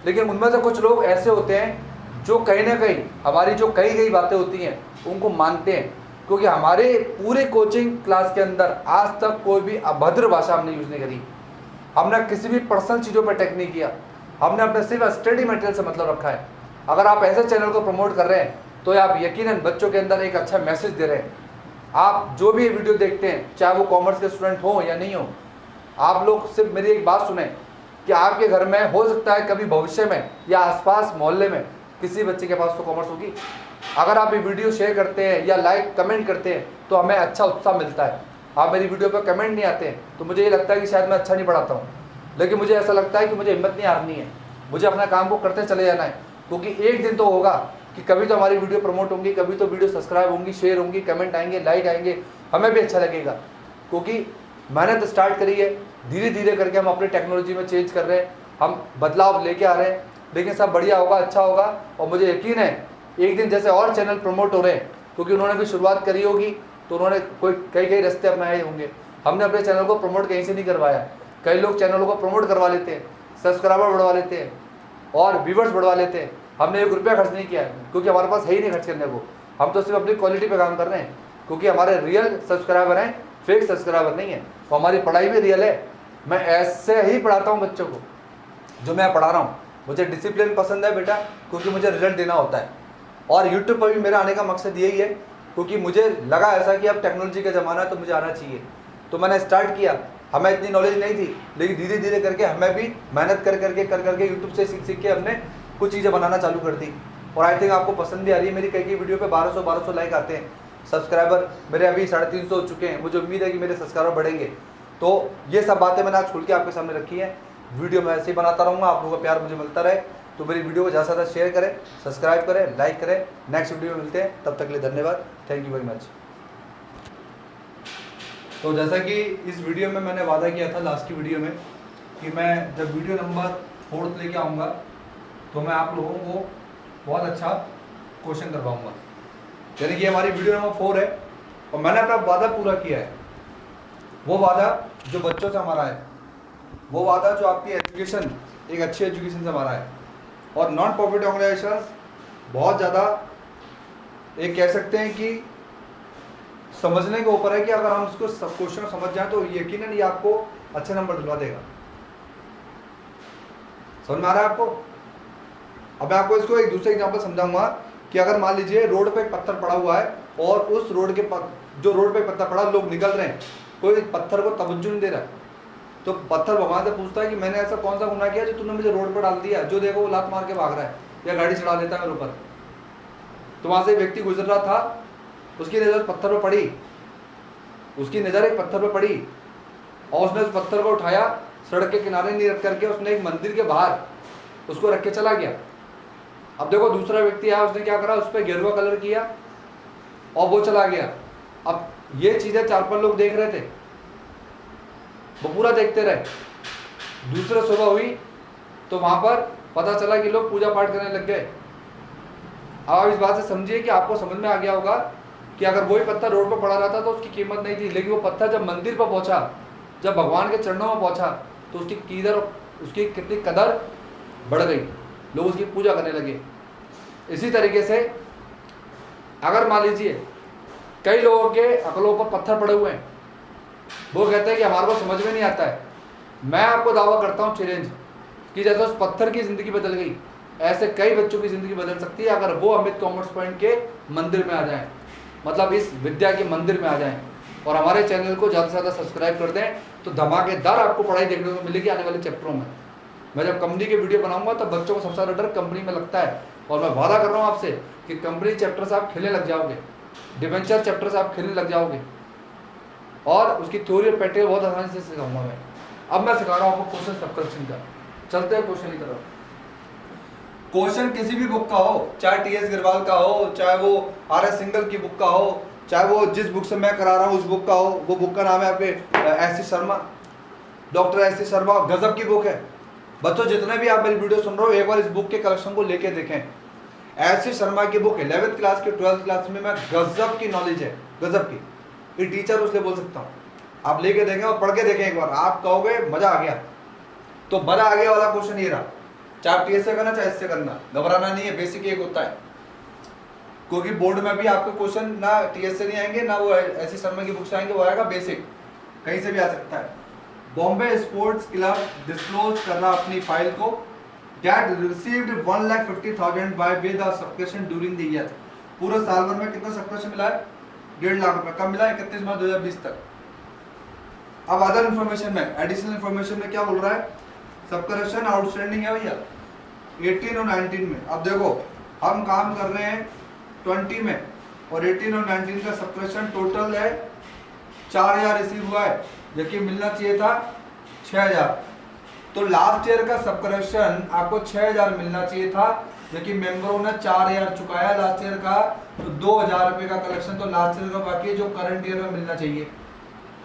लेकिन उनमें से कुछ लोग ऐसे होते हैं जो कहीं ना कहीं हमारी जो कही गई बातें होती हैं उनको मानते हैं, क्योंकि हमारे पूरे कोचिंग क्लास के अंदर आज तक कोई भी अभद्र भाषा हमने यूज़ नहीं करी, हमने किसी भी पर्सनल चीज़ों पर अटैक नहीं किया, हमने अपने सिर्फ स्टडी मटेरियल से मतलब रखा है। अगर आप ऐसे चैनल को प्रमोट कर रहे हैं तो आप यकीनन बच्चों के अंदर एक अच्छा मैसेज दे रहे हैं। आप जो भी ये वीडियो देखते हैं, चाहे वो कॉमर्स के स्टूडेंट हो या नहीं हो, आप लोग सिर्फ मेरी एक बात सुने कि आपके घर में हो सकता है कभी भविष्य में या आसपास मोहल्ले में किसी बच्चे के पास तो कॉमर्स होगी। अगर आप ये वीडियो शेयर करते हैं या लाइक कमेंट करते हैं तो हमें अच्छा उत्साह मिलता है। आप मेरी वीडियो पर कमेंट नहीं आते हैं तो मुझे ये लगता है कि शायद मैं अच्छा नहीं पढ़ाता हूँ, लेकिन मुझे ऐसा लगता है कि मुझे हिम्मत नहीं हारनी है, मुझे अपना काम को करते चले जाना है। क्योंकि एक दिन तो होगा कि कभी तो हमारी वीडियो प्रमोट होंगी, कभी तो वीडियो सब्सक्राइब होंगी, शेयर होंगी, कमेंट आएंगे, लाइक आएंगे, हमें भी अच्छा लगेगा। क्योंकि मेहनत स्टार्ट करी है, धीरे धीरे करके हम अपनी टेक्नोलॉजी में चेंज कर रहे हैं, हम बदलाव लेके आ रहे हैं, लेकिन सब बढ़िया होगा, अच्छा होगा। और मुझे यकीन है एक दिन जैसे और चैनल प्रमोट हो रहे हैं, क्योंकि उन्होंने भी शुरुआत करी होगी तो उन्होंने कई रास्ते अपनाए होंगे। हमने अपने चैनल को प्रमोट कहीं से नहीं करवाया, कई लोग चैनलों को प्रमोट करवा लेते हैं, सब्सक्राइबर बढ़वा लेते हैं और व्यूवर्स बढ़वा लेते हैं। हमने 1 रुपया खर्च नहीं किया है, क्योंकि हमारे पास है ही नहीं खर्च करने को। हम तो सिर्फ अपनी क्वालिटी पे काम कर रहे हैं, क्योंकि हमारे रियल सब्सक्राइबर हैं, फेक सब्सक्राइबर नहीं है। तो हमारी पढ़ाई भी रियल है। मैं ऐसे ही पढ़ाता हूँ बच्चों को जो मैं पढ़ा रहा हूँ। मुझे डिसिप्लिन पसंद है बेटा, क्योंकि मुझे रिजल्ट देना होता है। और यूट्यूब पर भी मेरा आने का मकसद यही है, क्योंकि मुझे लगा ऐसा कि अब टेक्नोलॉजी का ज़माना है तो मुझे आना चाहिए। तो मैंने स्टार्ट किया, हमें इतनी नॉलेज नहीं थी, लेकिन धीरे धीरे करके हमें भी मेहनत कर करके यूट्यूब से सीख के हमने कुछ चीज़ें बनाना चालू कर दी। और आई थिंक आपको पसंद भी आ रही है। मेरी कई वीडियो पे 1200 लाइक आते हैं, सब्सक्राइबर मेरे अभी 350 हो चुके हैं। मुझे उम्मीद है कि मेरे सब्सक्राइबर बढ़ेंगे। तो ये सब बातें मैंने आज खुल के आपके सामने रखी है। वीडियो मैं ऐसे ही बनाता रहूँगा, आप लोगों का प्यार मुझे मिलता रहे। तो मेरी वीडियो को ज़्यादा से ज़्यादा शेयर करें, सब्सक्राइब करें, लाइक करें। नेक्स्ट वीडियो में मिलते हैं, तब तक के लिए धन्यवाद। Thank you very much. तो जैसा कि इस वीडियो में मैंने वादा किया था लास्ट की वीडियो में कि मैं जब वीडियो नंबर 4 लेके आऊँगा तो मैं आप लोगों को बहुत अच्छा क्वेश्चन करवाऊँगा। यानी कि हमारी वीडियो नंबर 4 है और मैंने अपना वादा पूरा किया है। वो वादा जो बच्चों से हमारा है, वो वादा जो आपकी एजुकेशन, एक अच्छी एजुकेशन से हमारा है। और नॉन प्रॉफिट ऑर्गेनाइजेशंस बहुत ज़्यादा एक कह सकते हैं कि समझने के ऊपर है कि अगर हम इसको सब क्वेश्चन समझ जाएं तो यकीनन ये आपको अच्छे नंबर दिलवा देगा। समझ में आ रहा है आपको? अब मैं आपको इसको एक दूसरे एग्जांपल समझाऊंगा कि अगर मान लीजिए रोड पे एक पत्थर पड़ा हुआ है और उस रोड के जो रोड पे पत्थर पड़ा, लोग निकल रहे हैं, कोई पत्थर को तवज्जो नहीं दे रहा, तो पत्थर भगवान से पूछता है कि मैंने ऐसा कौन सा गुनाह किया जो तूने मुझे रोड पर डाल दिया, जो देखो वो लात मार के भाग रहा है या गाड़ी चढ़ा लेता है मेरे ऊपर। तो वहां से एक व्यक्ति गुजर रहा था, उसकी नज़र पत्थर पर पड़ी, उसकी नज़र एक पत्थर पर पड़ी और उसने उस पत्थर को उठाया, सड़क के किनारे नहीं रख करके उसने एक मंदिर के बाहर उसको रख के चला गया। अब देखो दूसरा व्यक्ति आया, उसने क्या करा, उस पर गेरुआ कलर किया और वो चला गया। अब ये चीज़ें 4-5 लोग देख रहे थे, वो पूरा देखते रहे। दूसरा सुबह हुई तो वहाँ पर पता चला कि लोग पूजा पाठ करने लग गए। अब आप इस बात से समझिए कि आपको समझ में आ गया होगा कि अगर वही पत्थर रोड पर पड़ा रहता तो उसकी कीमत नहीं थी, लेकिन वो पत्थर जब मंदिर पर पहुंचा, जब भगवान के चरणों में पहुंचा तो उसकी कितनी कदर बढ़ गई, लोग उसकी पूजा करने लगे। इसी तरीके से अगर मान लीजिए कई लोगों के अकलों पर पत्थर पड़े हुए हैं, वो कहते हैं कि हमारे को समझ में नहीं आता है, मैं आपको दावा करता हूँ चैलेंज कि जैसे उस पत्थर की ज़िंदगी बदल गई, ऐसे कई बच्चों की ज़िंदगी बदल सकती है अगर वो अमित कॉमर्स पॉइंट के मंदिर में आ जाएं, मतलब इस विद्या के मंदिर में आ जाएं और हमारे चैनल को ज़्यादा से ज़्यादा सब्सक्राइब कर दें, तो धमाकेदार आपको पढ़ाई देखने को मिलेगी आने वाले चैप्टरों में। मैं जब कंपनी के वीडियो बनाऊंगा तो बच्चों को सबसे ज़्यादा डर कंपनी में लगता है, और मैं वादा कर रहा हूँ आपसे कि कंपनी चैप्टर से आप खेलने लग जाओगे, डिवेंचर चैप्टर से आप खेलने लग जाओगे और उसकी थ्योरी और प्रैक्टिकल बहुत आसानी से सिखाऊंगा मैं। अब मैं सिखा रहा हूँ आपको क्वेश्चन सबकरिप्शन का। चलते हैं क्वेश्चन की तरफ। क्वेश्चन किसी भी बुक का हो, चाहे टीएस गिरवाल का हो, चाहे वो आर.एस. सिंगल की बुक का हो, चाहे वो जिस बुक से मैं करा रहा हूँ उस बुक का हो। वो बुक का नाम है आपके SC. Sharma, doctor SC. Sharma, गजब की बुक है। बच्चों जितने भी आप मेरी वीडियो सुन रहे हो, एक बार इस बुक के कलेक्शन को लेके देखें। एस.सी. शर्मा की बुक 11th क्लास की 12th क्लास में मैं गजब की नॉलेज है, गजब की, ये टीचर उससे बोल सकता हूँ। आप लेके देखें और पढ़ के देखें एक बार, आप कहोगे मजा आ गया। तो मजा आ गया वाला क्वेश्चन ये रहा, चाहे टीएस से करना चाहे इससे करना, घबराना नहीं है, बेसिक एक होता है। क्योंकि बोर्ड में भी आपके क्वेश्चन ना टीएस से नहीं आएंगे ना वो एस.सी. शर्मा की बुक से आएंगे, वो आएगा बेसिक, कहीं से भी आ सकता है। बॉम्बे स्पोर्ट्स क्लब डिस्क्लोज कर रहा अपनी फाइल को that received 1,50,000 by way the subscription during the year। पूरे साल भर में कितना सब्सक्रिप्शन मिला है? 1.5 लाख रुपए। कब मिला? 31 मार्च 2020 तक। अब अदर इन्फॉर्मेशन में, एडिशनल इन्फॉर्मेशन में क्या बोल रहा है? सब्सक्रिप्शन आउटस्टैंडिंग है भैया 18 और 19 में। अब देखो हम काम कर रहे हैं 20 में और 18 और 19 का सब्सक्रिप्शन टोटल है 4,000 रिसीव हुआ है, जबकि मिलना चाहिए था 6,000। तो लास्ट ईयर का सब्सक्रिप्शन आपको 6,000 मिलना चाहिए था, जबकि मेंबरों ने 4,000 चुकाया लास्ट ईयर का, तो 2,000 रुपये का कलेक्शन तो लास्ट ईयर का बाकी है जो करंट ईयर में मिलना चाहिए।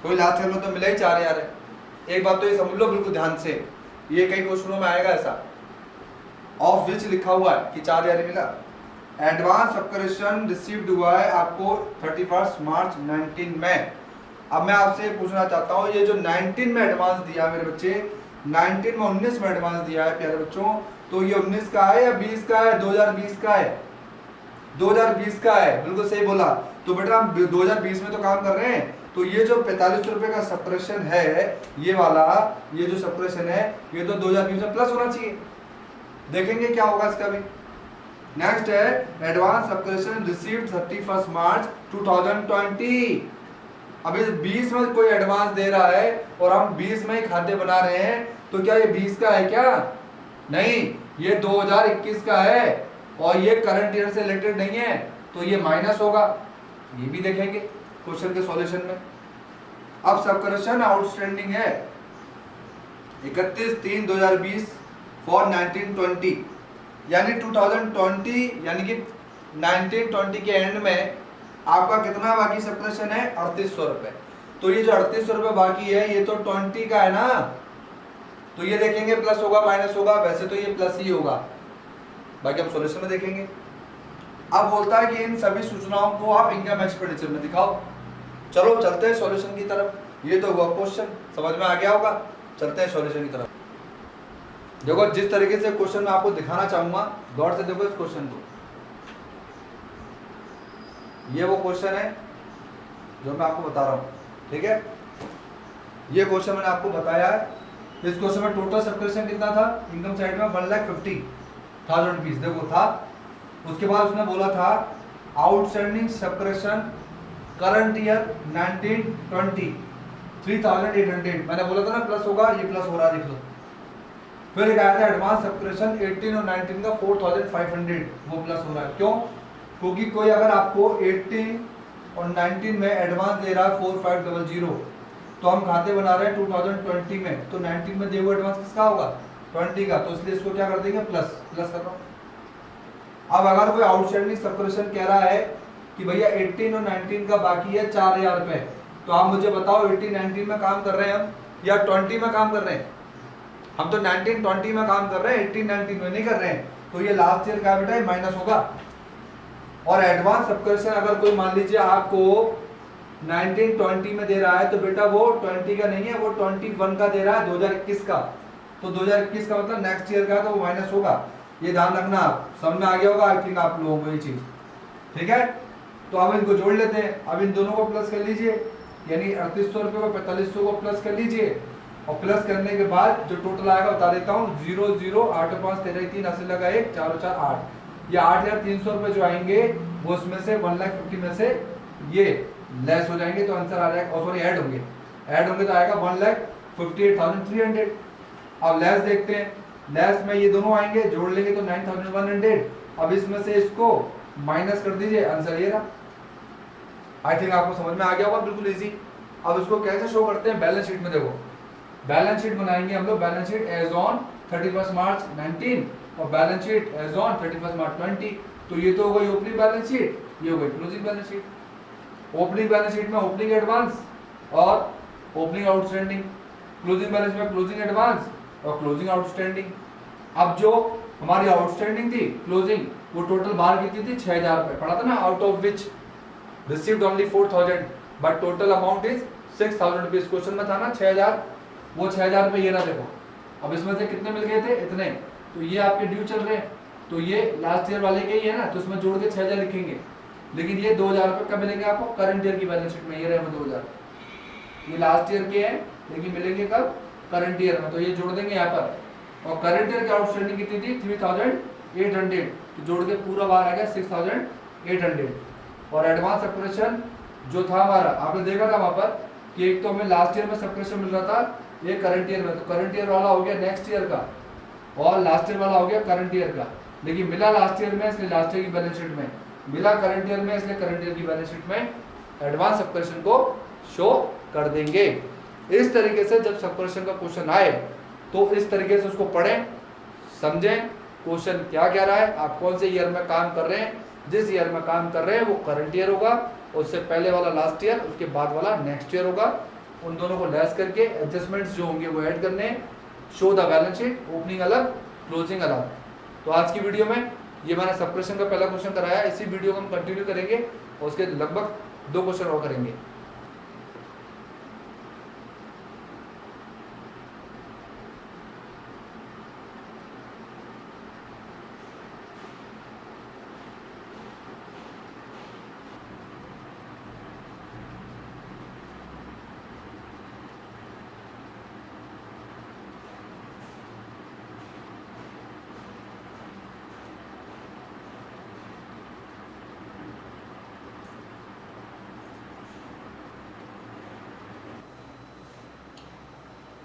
कोई लास्ट ईयर में तो मिला ही 4,000 है। एक बात तो ये समझ लो बिल्कुल ध्यान से, ये कई क्वेश्चनों में आएगा ऐसा, ऑफ विच लिखा हुआ है कि 4,000 मिला। एडवांस सब्सक्रिप्शन रिसीव्ड हुआ है आपको 31 मार्च 19 में। अब मैं आपसे पूछना चाहता हूँ, ये जो 19 में एडवांस दिया मेरे बच्चे, 19 में 19 में एडवांस दिया है प्यारे बच्चों, तो ये 19 का है या 20 का है? 2020 का है, 2020 का है, बिल्कुल सही बोला। तो बेटा हम 2020 में तो काम कर रहे हैं, तो ये जो 45 रुपए का सब्सक्रिप्शन है, ये वाला, ये जो सब्सक्रिप्शन है, ये तो 2020 में प्लस होना चाहिए। देखेंगे क्या होगा इसका भी। नेक्स्ट है एडवांस सब्सक्रिप्शन रिसीव्ड 31 मार्च 2020। अभी 20 में कोई एडवांस दे रहा है और हम 20 में ही खाते बना रहे हैं, तो क्या ये 20 का है क्या? नहीं, ये 2021 का है और ये करंट ईयर से रिलेटेड नहीं है, तो ये माइनस होगा। ये भी देखेंगे क्वेश्चन के सॉल्यूशन में। अब सब्सक्रिप्शन आउटस्टैंडिंग है 31/3/2020 फॉर 1920। यानी 2020 यानी कि 1920 के एंड में आपका कितना बाकी सब्ट्रैक्शन है 3800 रुपये। तो ये जो 3800 रुपये बाकी है ये तो 20 का है ना, तो ये देखेंगे प्लस होगा माइनस होगा, वैसे तो ये प्लस ही होगा, बाकी हम सॉल्यूशन में देखेंगे। अब बोलता है कि इन सभी सूचनाओं को आप इनकम एक्सपेंडिचर में दिखाओ। चलो चलते हैं सॉल्यूशन की तरफ। ये तो हुआ क्वेश्चन, समझ में आ गया होगा। चलते हैं सॉल्यूशन की तरफ। देखो जिस तरीके से क्वेश्चन मैं आपको दिखाना चाहूंगा, गौर से देखो इस क्वेश्चन को। ये वो क्वेश्चन है जो मैं आपको बता रहा हूँ, ठीक है। ये क्वेश्चन मैंने आपको बताया है। इस क्वेश्चन में टोटल सब्ट्रैक्शन कितना था इनकम साइड में 1,50,000 रुपीज देखो था। उसके बाद उसने बोला था आउटस्टैंडिंग सब्ट्रैक्शन करंट ईयर 1920 3,800। मैंने बोला था ना प्लस होगा, ये प्लस हो रहा है देख लो। फिर एक आया था एडवांस सब्ट्रैक्शन 18 और 19 का 4,500, वो प्लस हो रहा है। क्यों? क्योंकि कोई अगर आपको 18 और 19 में एडवांस दे रहा है 4,500, तो हम खाते बना रहे हैं 2020 में, तो 19 में दिया हुआ एडवांस किसका होगा 20 का, तो इसलिए इसको क्या कर देंगे प्लस कर रहा हूँ। अब अगर कोई आउटस्टैंडिंग सब्ट्रैक्शन कह रहा है कि भैया 18 और 19 का बाकी है 4,000 रुपए, तो आप मुझे बताओ 18-19 में काम कर रहे हैं हम या 20 में काम कर रहे हैं? हम तो 19-20 में काम कर रहे हैं, 18-19 में नहीं कर रहे हैं। तो ये लास्ट ईयर का बेटा माइनस होगा। और एडवांस सब्ट्रैक्शन अगर कोई मान लीजिए आपको 1920 में दे रहा है, तो बेटा वो 20 का नहीं है, वो 21 का दे रहा है 2021 का। तो 2021 का मतलब नेक्स्ट ईयर का, तो वो माइनस होगा। ये ध्यान रखना, आप समझ में आ गया होगा आई थिंक आप लोगों को ये चीज, ठीक है। तो अब इनको जोड़ लेते हैं। अब इन दोनों को प्लस कर लीजिए, यानी 3800 रुपये को 4500 को प्लस कर लीजिए, और प्लस करने के बाद जो टोटल आएगा बता देता हूँ 0 0 8 5 13 3 80 लगा 1 4 4 8, ये 8,300 रुपये जो आएंगे वो उसमें से 1,50,000 में से ये लेस हो जाएंगे, तो आंसर आ जाएगा, और सॉरी ऐड होंगे तो आएगा 1,58,300। अब लेस देखते हैं, लेस में ये दोनों आएंगे, जोड़ लेंगे तो 9,100। अब इसमें से इसको माइनस कर दीजिए, आंसर ये रहा। आई थिंक आपको समझ में आ गया होगा, बिल्कुल इजी। अब इसको कैसे शो करते हैं बैलेंस शीट में, देखो बैलेंस शीट बनाएंगे हम लोग। बैलेंस शीट एज ऑन 31 मार्च 19 और बैलेंस शीट एज ऑन 31 मार्च 20। तो ये तो हो गई ओपनिंग बैलेंस शीट, ये हो गई closing balance sheet. Opening balance sheet में ओपनिंग एडवांस और ओपनिंग आउटस्टैंडिंग, क्लोजिंग बैलेंस में क्लोजिंग एडवांस और क्लोजिंग आउटस्टैंडिंग। अब जो हमारी आउटस्टैंडिंग थी क्लोजिंग, वो टोटल बाहर कितनी थी 6,000 रुपये पड़ा था ना, out of which received only 4,000 but total amount is 6,000 rupees. Question में था ना 6,000, वो 6,000 रुपये ये ना देखो। अब इसमें से कितने मिल गए थे इतने, तो ये आपके ड्यू चल रहे हैं, तो ये लास्ट ईयर वाले के ही है ना, तो इसमें जोड़ के 6,000 लिखेंगे। लेकिन ये 2,000 रुपये कब मिलेंगे आपको करंट ईयर की बैलेंस शीट में, ये रहे 2,000, ये लास्ट ईयर के हैं लेकिन मिलेंगे कब करंट ईयर में, तो ये जोड़ देंगे यहाँ पर। और करंट ईयर की आउटस्टैंडिंग कितनी थी 3,800, तो जोड़ के पूरा बाहर आ गया 6,800। और एडवांस सब्ट्रैक्शन जो था हमारा, आपने देखा था वहां पर कि एक तो हमें लास्ट ईयर में सब्ट्रैक्शन मिल रहा था, ये करंट ईयर में, तो करंट ईयर वाला हो गया नेक्स्ट ईयर का और लास्ट ईयर वाला हो गया करंट ईयर का। लेकिन मिला लास्ट ईयर में, इसलिए लास्ट ईयर की बैलेंस शीट में, मिला करंट ईयर में, इसलिए करंट ईयर की बैलेंस शीट में एडवांस सब्ट्रैक्शन को शो कर देंगे। इस तरीके से जब सब्ट्रैक्शन का क्वेश्चन आए तो इस तरीके से उसको पढ़ें, समझें क्वेश्चन क्या कह रहा है, आप कौन से ईयर में काम कर रहे हैं। जिस ईयर में काम कर रहे हैं वो करंट ईयर होगा, उससे पहले वाला लास्ट ईयर, उसके बाद वाला नेक्स्ट ईयर होगा। उन दोनों को लेस करके एडजस्टमेंट्स जो होंगे वो ऐड करने, show the balance sheet, opening अलग क्लोजिंग अलग। तो आज की वीडियो में ये मैंने सब्ट्रैक्शन का पहला क्वेश्चन कराया, इसी वीडियो को हम कंटिन्यू करेंगे और उसके लगभग 2 क्वेश्चन और करेंगे।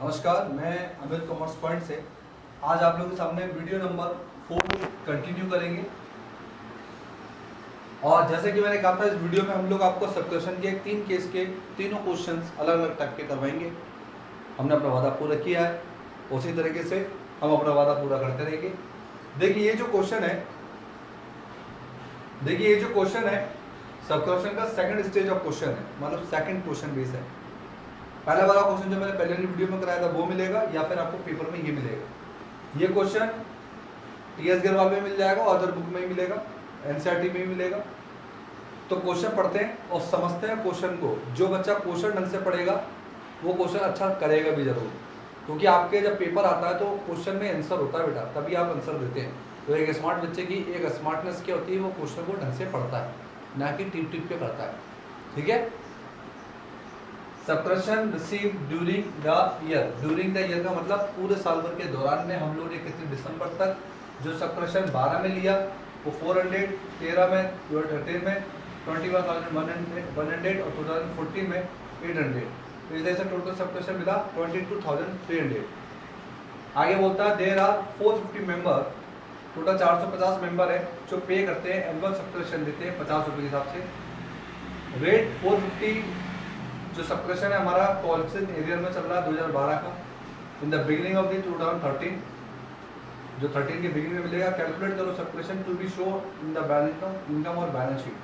नमस्कार, मैं अमित कॉमर्स पॉइंट से आज आप लोगों के सामने वीडियो नंबर 4 कंटिन्यू करेंगे। और जैसे कि मैंने कहा था, इस वीडियो में हम लोग आपको सब्ट्रैक्शन के 3 केस के तीनों क्वेश्चंस अलग अलग टाइप के करवाएंगे। हमने अपना वादा पूरा किया है, उसी तरीके से हम अपना वादा पूरा करते रहेंगे। देखिए ये जो क्वेश्चन है, सब्सक्रिप्शन का सेकंड स्टेज ऑफ क्वेश्चन है, मतलब सेकंड क्वेश्चन बेस है। पहला वाला क्वेश्चन जो मैंने पहले वाली वीडियो में कराया था वो मिलेगा, या फिर आपको पेपर में ये मिलेगा। ये क्वेश्चन टीएस गरवाल में मिल जाएगा, अदर बुक में ही मिलेगा, एनसीईआरटी में ही मिलेगा। तो क्वेश्चन पढ़ते हैं और समझते हैं क्वेश्चन को। जो बच्चा क्वेश्चन ढंग से पढ़ेगा वो क्वेश्चन अच्छा करेगा भी जरूर, क्योंकि आपके जब पेपर आता है तो क्वेश्चन में आंसर होता है बेटा, तभी आप आंसर देते हैं। तो एक स्मार्ट बच्चे की एक स्मार्टनेस क्या होती है, वो क्वेश्चन को ढंग से पढ़ता है, ना कि टिप टिप के पढ़ता है। ठीक है। Subscription receive during the year, during the year का मतलब पूरे साल भर के दौरान में हम लोगों ने कितने दिसंबर तक जो सब्सक्रिप्शन 12 में लिया वो 400, 13 में 13 में 21,100 और 2014 में 800। तो इस तरह से टोटल सब्सक्रिप्शन मिला 22,300। आगे बोलता है there are 450 member, total 450 member है जो पे करते हैं, एनुअल सब्सक्रिप्शन देते हैं 50 रुपये के हिसाब से। रेट 450 जो सब्सक्रिप्शन है हमारा कॉलेज एरिया में चल रहा है 2012 का, in the beginning of the 2013, जो 13 के बिगिनिंग में मिलेगा। कैलकुलेट करो subscription to be show in the balance income और balance sheet.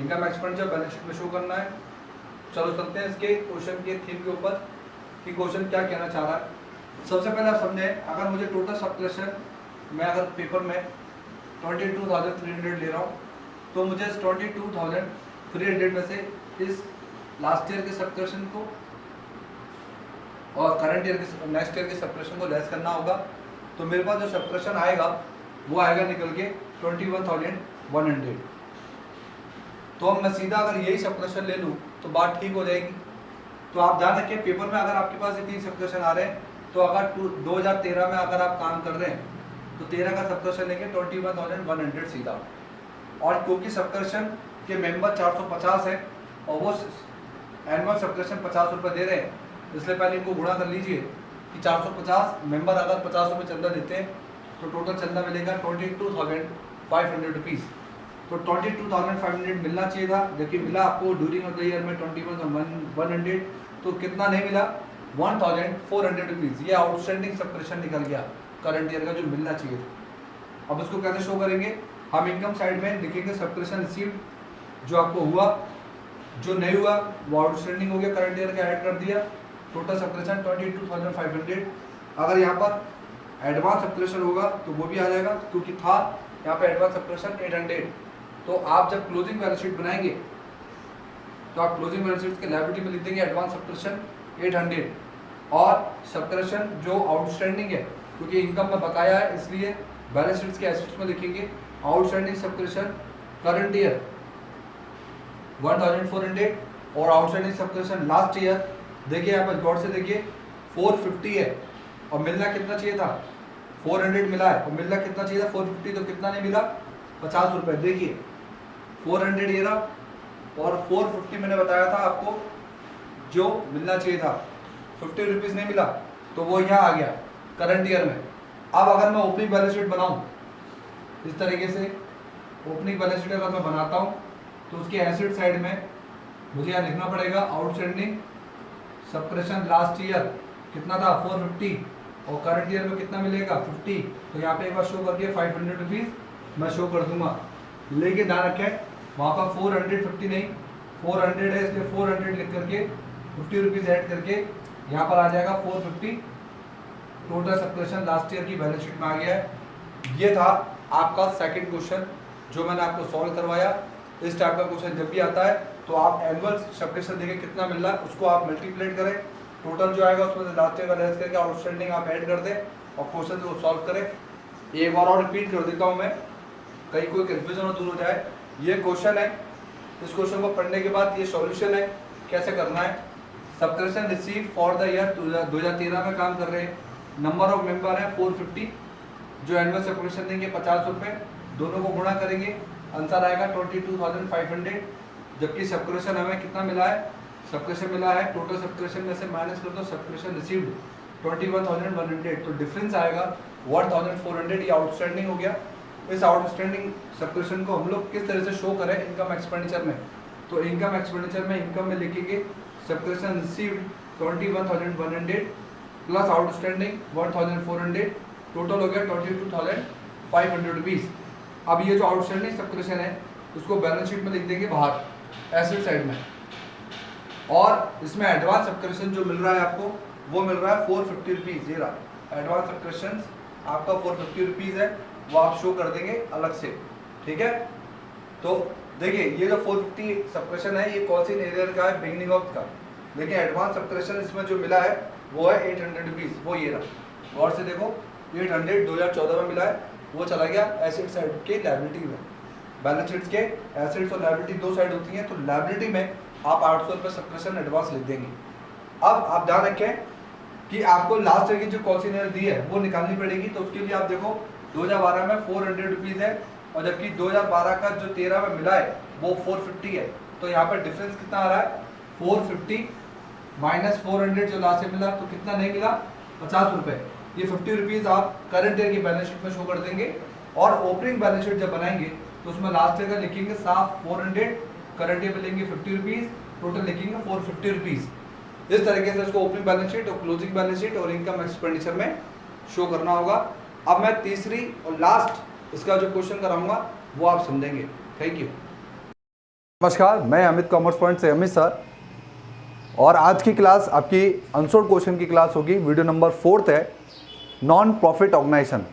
Income expenditure balance sheet में शो करना है। चलो चलते हैं इसके क्वेश्चन के थीम के ऊपर कि क्वेश्चन क्या कहना चाह रहा है। सबसे पहले आप समझें, अगर मुझे टोटल सब्सक्रिप्शन मैं अगर पेपर में 22,300 ले रहा हूँ, तो मुझे 22,300 में से इस लास्ट ईयर के सब्सक्रिप्शन को और करंट ईयर के नेक्स्ट ईयर के सब्सक्रिप्शन को लेस करना होगा। तो मेरे पास जो सब्सक्रिप्शन आएगा वो आएगा निकल के 21,100। तो अब मैं सीधा अगर यही सब्सक्रिप्शन ले लूँ तो बात ठीक हो जाएगी। तो आप ध्यान रखिए, पेपर में अगर आपके पास ये 3 सब्सक्रिप्शन आ रहे हैं, तो अगर 2013 में अगर आप काम कर रहे हैं तो 13 का सब्सक्रिप्शन लेंगे 21,100 सीधा। और क्योंकि सब्सक्रिप्शन के मेंबर 450 है और वो एनुअल सब्सक्रिप्शन 50 रुपये दे रहे हैं, इसलिए पहले इनको गुणा कर लीजिए कि 450 मेंबर अगर 50 रुपये चंदा देते हैं तो टोटल चंदा मिलेगा 22,500 रुपीज़। तो 22,500 मिलना चाहिए था, जबकि मिला आपको ड्यूरिंग ऑफ द ईयर में 21,100। तो कितना नहीं मिला, 1,400 रुपीज़। ये आउटस्टैंडिंग सब्सक्रिप्शन निकल गया करंट ईयर का जो मिलना चाहिए था। अब इसको कैसे शो करेंगे, हम इनकम साइड में लिखेंगे सब्सक्रिप्शन रिसीव्ड जो आपको हुआ, जो नहीं हुआ वो आउटस्टैंडिंग हो गया, करंट ईयर का ऐड कर दिया, टोटल सब्सक्रिप्शन 22,500। अगर यहाँ पर एडवांस सब्सक्रिप्शन होगा तो वो भी आ जाएगा, क्योंकि था यहाँ पे एडवांस सब्सक्रिप्शन 800। तो आप जब क्लोजिंग बैलेंस शीट बनाएंगे तो आप क्लोजिंग बैलेंस शीट के लायबिलिटी में लिख देंगे एडवांस सब्सक्रिप्शन 800 और सब्सक्रिप्शन जो आउटस्टैंडिंग है, क्योंकि इनकम में बकाया है इसलिए बैलेंस शीट्स के एसेट्स में लिखेंगे आउटस्टैंडिंग सब्सक्रिप्शन करंट ईयर 1,400 और आउटस्टैंडिंग सब्सक्रिप्शन लास्ट ईयर। देखिए यहाँ पर गौर से देखिए 450 है और मिलना कितना चाहिए था, 400 मिला है और मिलना कितना चाहिए था 450, तो कितना नहीं मिला 50 रुपये। देखिए 400 ये रहा और 450 मैंने बताया था आपको जो मिलना चाहिए था, 50 रुपीज़ नहीं मिला तो वो यहाँ आ गया करंट ईयर में। अब अगर मैं ओपनिंग बैलेंस शीट बनाऊँ इस तरीके से, ओपनिंग बैलेंस शीट अगर मैं बनाता हूँ तो उसके एसेट साइड में मुझे यहाँ लिखना पड़ेगा आउटस्टैंडिंग सब्सक्रिप्शन लास्ट ईयर कितना था 450 और करंट ईयर में कितना मिलेगा 50। तो यहाँ पे एक बार शो करके 500 रुपीज़ मैं शो कर दूंगा। लेकिन ध्यान रखें वहाँ पर 450 नहीं 400 है, इसलिए 400 लिख करके 50 रुपीज़ ऐड करके यहाँ पर आ जाएगा 450। टोटल सब्सक्रिप्शन लास्ट ईयर की बैलेंस शीट में आ गया है। ये था आपका सेकंड क्वेश्चन जो मैंने आपको सॉल्व करवाया। इस टाइप का क्वेश्चन जब भी आता है तो आप एनुअल सब्सक्रिप्शन देखें कितना मिल रहा है उसको आप मल्टीप्लेट करें, टोटल जो आएगा उसमें से लास्ट ईयर का लेस करके आउटस्टैंडिंग आप ऐड कर दें और क्वेश्चन को सॉल्व करें। एक बार और रिपीट कर देता हूँ मैं, कहीं कोई कन्फ्यूजन हो दूर हो जाए। ये क्वेश्चन है, इस क्वेश्चन को पढ़ने के बाद ये सॉल्यूशन है कैसे करना है। Subscription receive for the year 2013 में काम कर रहे हैं, नंबर ऑफ मेंबर है 450, जो एनुअल सब्सक्रिप्शन देंगे 50 रुपये, दोनों को गुणा करेंगे आंसर आएगा 22,500। जबकि सब्सक्रिप्शन हमें कितना मिला है, सब्सक्रिप्शन मिला है टोटल सब्सक्रिप्शन में से माइनस कर दो सब्सक्रिप्शन रिसीव्ड 21,100, तो डिफरेंस आएगा 1,400। ये आउटस्टैंडिंग हो गया। इस आउटस्टैंडिंग सब्सक्रिप्शन को हम लोग किस तरह से शो करें इनकम एक्सपेंडिचर में, तो इनकम एक्सपेंडिचर में इनकम में लिखेंगे subscription received 21,100 plus outstanding 1,400, total हो गया 500 रुपीज़। अब ये जो आउटस्टैंडिंग सब्सक्रिप्शन है उसको बैलेंस शीट में लिख देंगे बाहर एसेट साइड में। और इसमें एडवांस सब्सक्रिप्शन जो मिल रहा है आपको वो मिल रहा है 450 रुपीज़। ये रहा एडवांस सब्सक्रिप्शन आपका 450 रुपीज़ है, वो आप शो कर देंगे अलग से, ठीक है। तो देखिए ये जो 450 सब्सक्रिप्शन है ये कौन सी एरियर का है, बिगनिंग ऑफ का। लेकिन एडवांस सब्सक्रिप्शन इसमें जो मिला है वो है 800 रुपीज़, वो ये रहा। गौर से देखो 800 2014 में मिला है, वो चला गया एसेट साइड के लायबिलिटी में। बैलेंस शीट के एसेट्स और लायबिलिटी दो साइड होती हैं, तो लायबिलिटी में आप 800 रुपये सब्सक्रिप्शन एडवांस लिख देंगे। अब आप ध्यान रखें कि आपको लास्ट ईयर की जो कॉन्सिनियर दी है वो निकालनी पड़ेगी। तो उसके लिए आप देखो 2012 में 400 रुपीज़ है और जबकि 2012 का जो 13 में मिला है वो 450 है। तो यहाँ पर डिफरेंस कितना आ रहा है, 450 माइनस 400 जो लास्ट ईयर मिला, तो कितना नहीं मिला, 50 रुपये। ये 50 रुपीज़ आप करंट ईयर की बैलेंस शीट में शो कर देंगे। और ओपनिंग बैलेंस शीट जब बनाएंगे तो उसमें लास्ट ईयर का लिखेंगे साफ 400, करंट ईयर में लेंगे 50 रुपीज़, टोटल लिखेंगे 450 रुपीज़। इस तरीके से इसको ओपनिंग बैलेंस शीट और क्लोजिंग बैलेंस शीट और इनकम एक्सपेंडिचर में शो करना होगा। अब मैं तीसरी और लास्ट इसका जो क्वेश्चन कराऊंगा वो आप समझेंगे। Thank you. नमस्कार, मैं अमित कॉमर्स पॉइंट से अमित सर, और आज की क्लास आपकी अनसोल्ड क्वेश्चन की क्लास होगी। वीडियो नंबर 4 है, नॉन प्रॉफिट ऑर्गेनाइजेशन।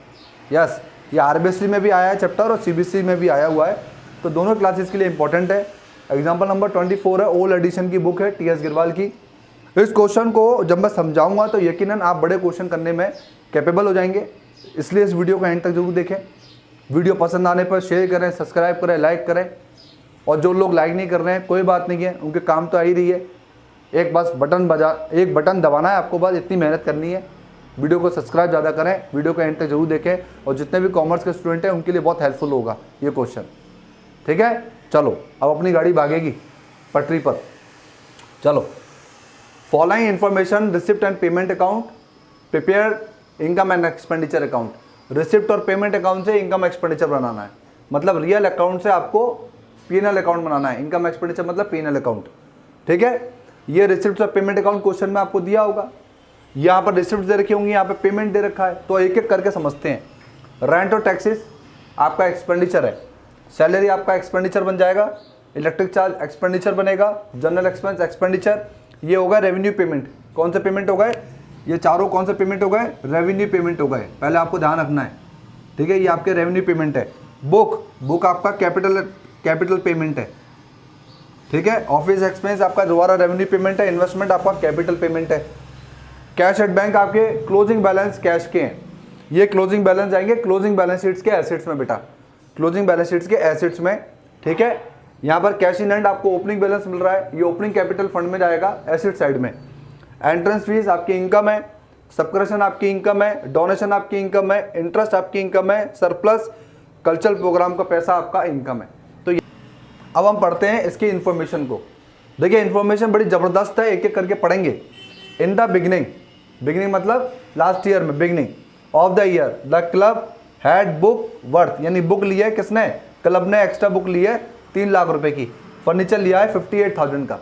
यस, ये आरबीएससी में भी आया है चैप्टर और सीबीएसई में भी आया हुआ है, तो दोनों क्लासेस के लिए इंपॉर्टेंट है। एग्जाम्पल नंबर 24 है, ओल्ड एडिशन की बुक है टीएस गिरवाल की। इस क्वेश्चन को जब मैं समझाऊंगा तो यकीनन आप बड़े क्वेश्चन करने में कैपेबल हो जाएंगे, इसलिए इस वीडियो को एंड तक जरूर देखें। वीडियो पसंद आने पर शेयर करें, सब्सक्राइब करें, लाइक करें। और जो लोग लाइक नहीं कर रहे हैं कोई बात नहीं है, उनके काम तो आ ही रही है। एक बटन दबाना है आपको, बस इतनी मेहनत करनी है। वीडियो को सब्सक्राइब ज़्यादा करें, वीडियो को एंड तक जरूर देखें, और जितने भी कॉमर्स के स्टूडेंट हैं उनके लिए बहुत हेल्पफुल होगा ये क्वेश्चन, ठीक है। चलो अब अपनी गाड़ी भागेगी पटरी पर। चलो, following information receipt and payment account, prepare income and expenditure account. Receipt और पेमेंट अकाउंट से इनकम एक्सपेंडिचर बनाना है, मतलब रियल अकाउंट से आपको पीएनएल अकाउंट बनाना है। इनकम एक्सपेंडिचर मतलब पीएनएल अकाउंट, ठीक है। ये रिसिप्ट और पेमेंट अकाउंट क्वेश्चन में आपको दिया होगा। यहाँ पर रिसिप्ट दे रखी होंगी, यहाँ पे पेमेंट दे रखा है, तो एक एक करके समझते हैं। रेंट और टैक्सेस आपका एक्सपेंडिचर है, सैलरी आपका एक्सपेंडिचर बन जाएगा, इलेक्ट्रिक चार्ज एक्सपेंडिचर बनेगा, जनरल एक्सपेंस एक्सपेंडिचर, ये होगा रेवेन्यू पेमेंट। कौन से पेमेंट हो गए ये चारों, कौन से पेमेंट हो गए, रेवेन्यू पेमेंट हो गए, पहले आपको ध्यान रखना है, ठीक है। ये आपके रेवेन्यू पेमेंट है। बुक आपका कैपिटल पेमेंट है, ठीक है। ऑफिस एक्सपेंस आपका दोबारा रेवेन्यू पेमेंट है। इन्वेस्टमेंट आपका कैपिटल पेमेंट है। कैश एट बैंक आपके क्लोजिंग बैलेंस कैश के हैं, ये क्लोजिंग बैलेंस जाएंगे क्लोजिंग बैलेंस शीट्स के एसेट्स में बेटा, क्लोजिंग बैलेंस शीट्स के एसेट्स में, ठीक है। यहाँ पर कैश इन हैंड आपको ओपनिंग बैलेंस मिल रहा है, ये ओपनिंग कैपिटल फंड में जाएगा एसेट साइड में। एंट्रेंस फीस आपकी इनकम है, सब्सक्रिप्शन आपकी इनकम है, डोनेशन आपकी इनकम है, इंटरेस्ट आपकी इनकम है, सरप्लस कल्चरल प्रोग्राम का पैसा आपका इनकम है। तो अब हम पढ़ते हैं इसकी इन्फॉर्मेशन को। देखिए इन्फॉर्मेशन बड़ी ज़बरदस्त है, एक एक करके पढ़ेंगे। इन द बिगिनिंग मतलब लास्ट ईयर में, beginning of the year the club had book worth, यानी बुक लिया है किसने, क्लब ने एक्स्ट्रा बुक ली है 3 लाख रुपए की, फर्नीचर लिया है 58,000 का।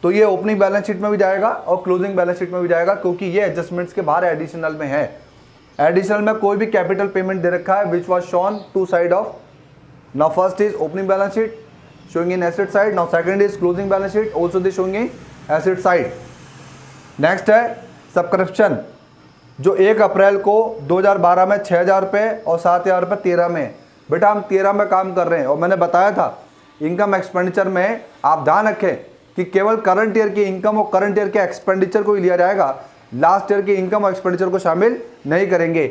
तो ये ओपनिंग बैलेंस शीट में भी जाएगा और क्लोजिंग बैलेंस शीट में भी जाएगा, क्योंकि ये एडजस्टमेंट्स के बाहर एडिशनल में है। एडिशनल में कोई भी कैपिटल पेमेंट दे रखा है which was shown to side of. Now first is opening balance sheet showing in asset side, now second is closing balance sheet also they showing in asset side. Next है subscription, जो 1 अप्रैल को 2012 में 6,000 रुपये और 7,000 रुपये 13 में। बेटा हम 13 में काम कर रहे हैं, और मैंने बताया था इनकम एक्सपेंडिचर में आप ध्यान रखें कि केवल करंट ईयर की इनकम और करंट ईयर के एक्सपेंडिचर को ही लिया जाएगा, लास्ट ईयर की इनकम और एक्सपेंडिचर को शामिल नहीं करेंगे।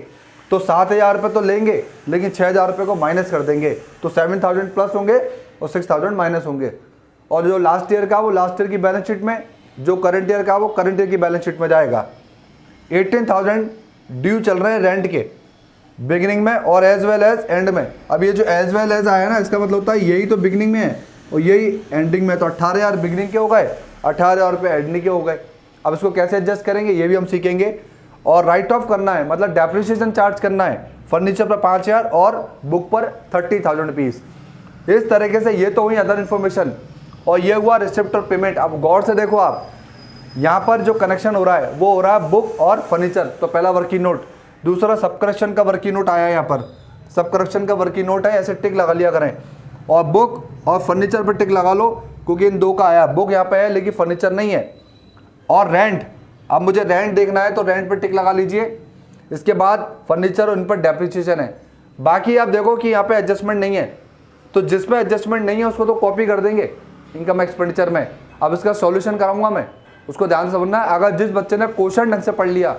तो 7,000 रुपये तो लेंगे, लेकिन 6,000 रुपये को माइनस कर देंगे, तो 7,000 प्लस होंगे और 6,000 माइनस होंगे। और जो लास्ट ईयर का वो लास्ट ईयर की बैलेंस शीट में, जो करंट ईयर का वो करंट ईयर की बैलेंस शीट में जाएगा। 18,000 ड्यू चल रहे हैं रेंट के बिगिनिंग में और एज वेल एज एंड में। अब ये जो एज वेल एज आया ना, इसका मतलब होता है यही तो बिगिनिंग में है और यही एंडिंग में। तो 18,000 बिगिनिंग के हो गए, 18,000 रुपये एंडिंग के हो गए। अब इसको कैसे एडजस्ट करेंगे ये भी हम सीखेंगे। और राइट ऑफ करना है, मतलब डेप्रिसिएशन चार्ज करना है, फर्नीचर पर 5,000 और बुक पर 30,000 रुपीज़। इस तरीके से ये तो हुई अदर इन्फॉर्मेशन, और ये हुआ रिसिप्ट और पेमेंट। अब गौर से देखो आप, यहाँ पर जो कनेक्शन हो रहा है वो हो रहा है बुक और फर्नीचर। तो पहला वर्किंग नोट, दूसरा सब्सक्रिप्शन का वर्किंग नोट आया है यहाँ पर, सब करेक्शन का वर्किंग नोट है, ऐसे टिक लगा लिया करें। और बुक और फर्नीचर पर टिक लगा लो, क्योंकि इन दो का आया, बुक यहाँ पे है लेकिन फर्नीचर नहीं है। और रेंट, अब मुझे रेंट देखना है तो रेंट पर टिक लगा लीजिए। इसके बाद फर्नीचर और इन पर डेप्रिसिएशन है। बाकी आप देखो कि यहाँ पे एडजस्टमेंट नहीं है, तो जिसमें एडजस्टमेंट नहीं है उसको तो कॉपी कर देंगे इनकम एक्सपेंडिचर में। अब इसका सॉल्यूशन कराऊंगा मैं, उसको ध्यान से समझना है। अगर जिस बच्चे ने क्वेश्चन ढंग से पढ़ लिया,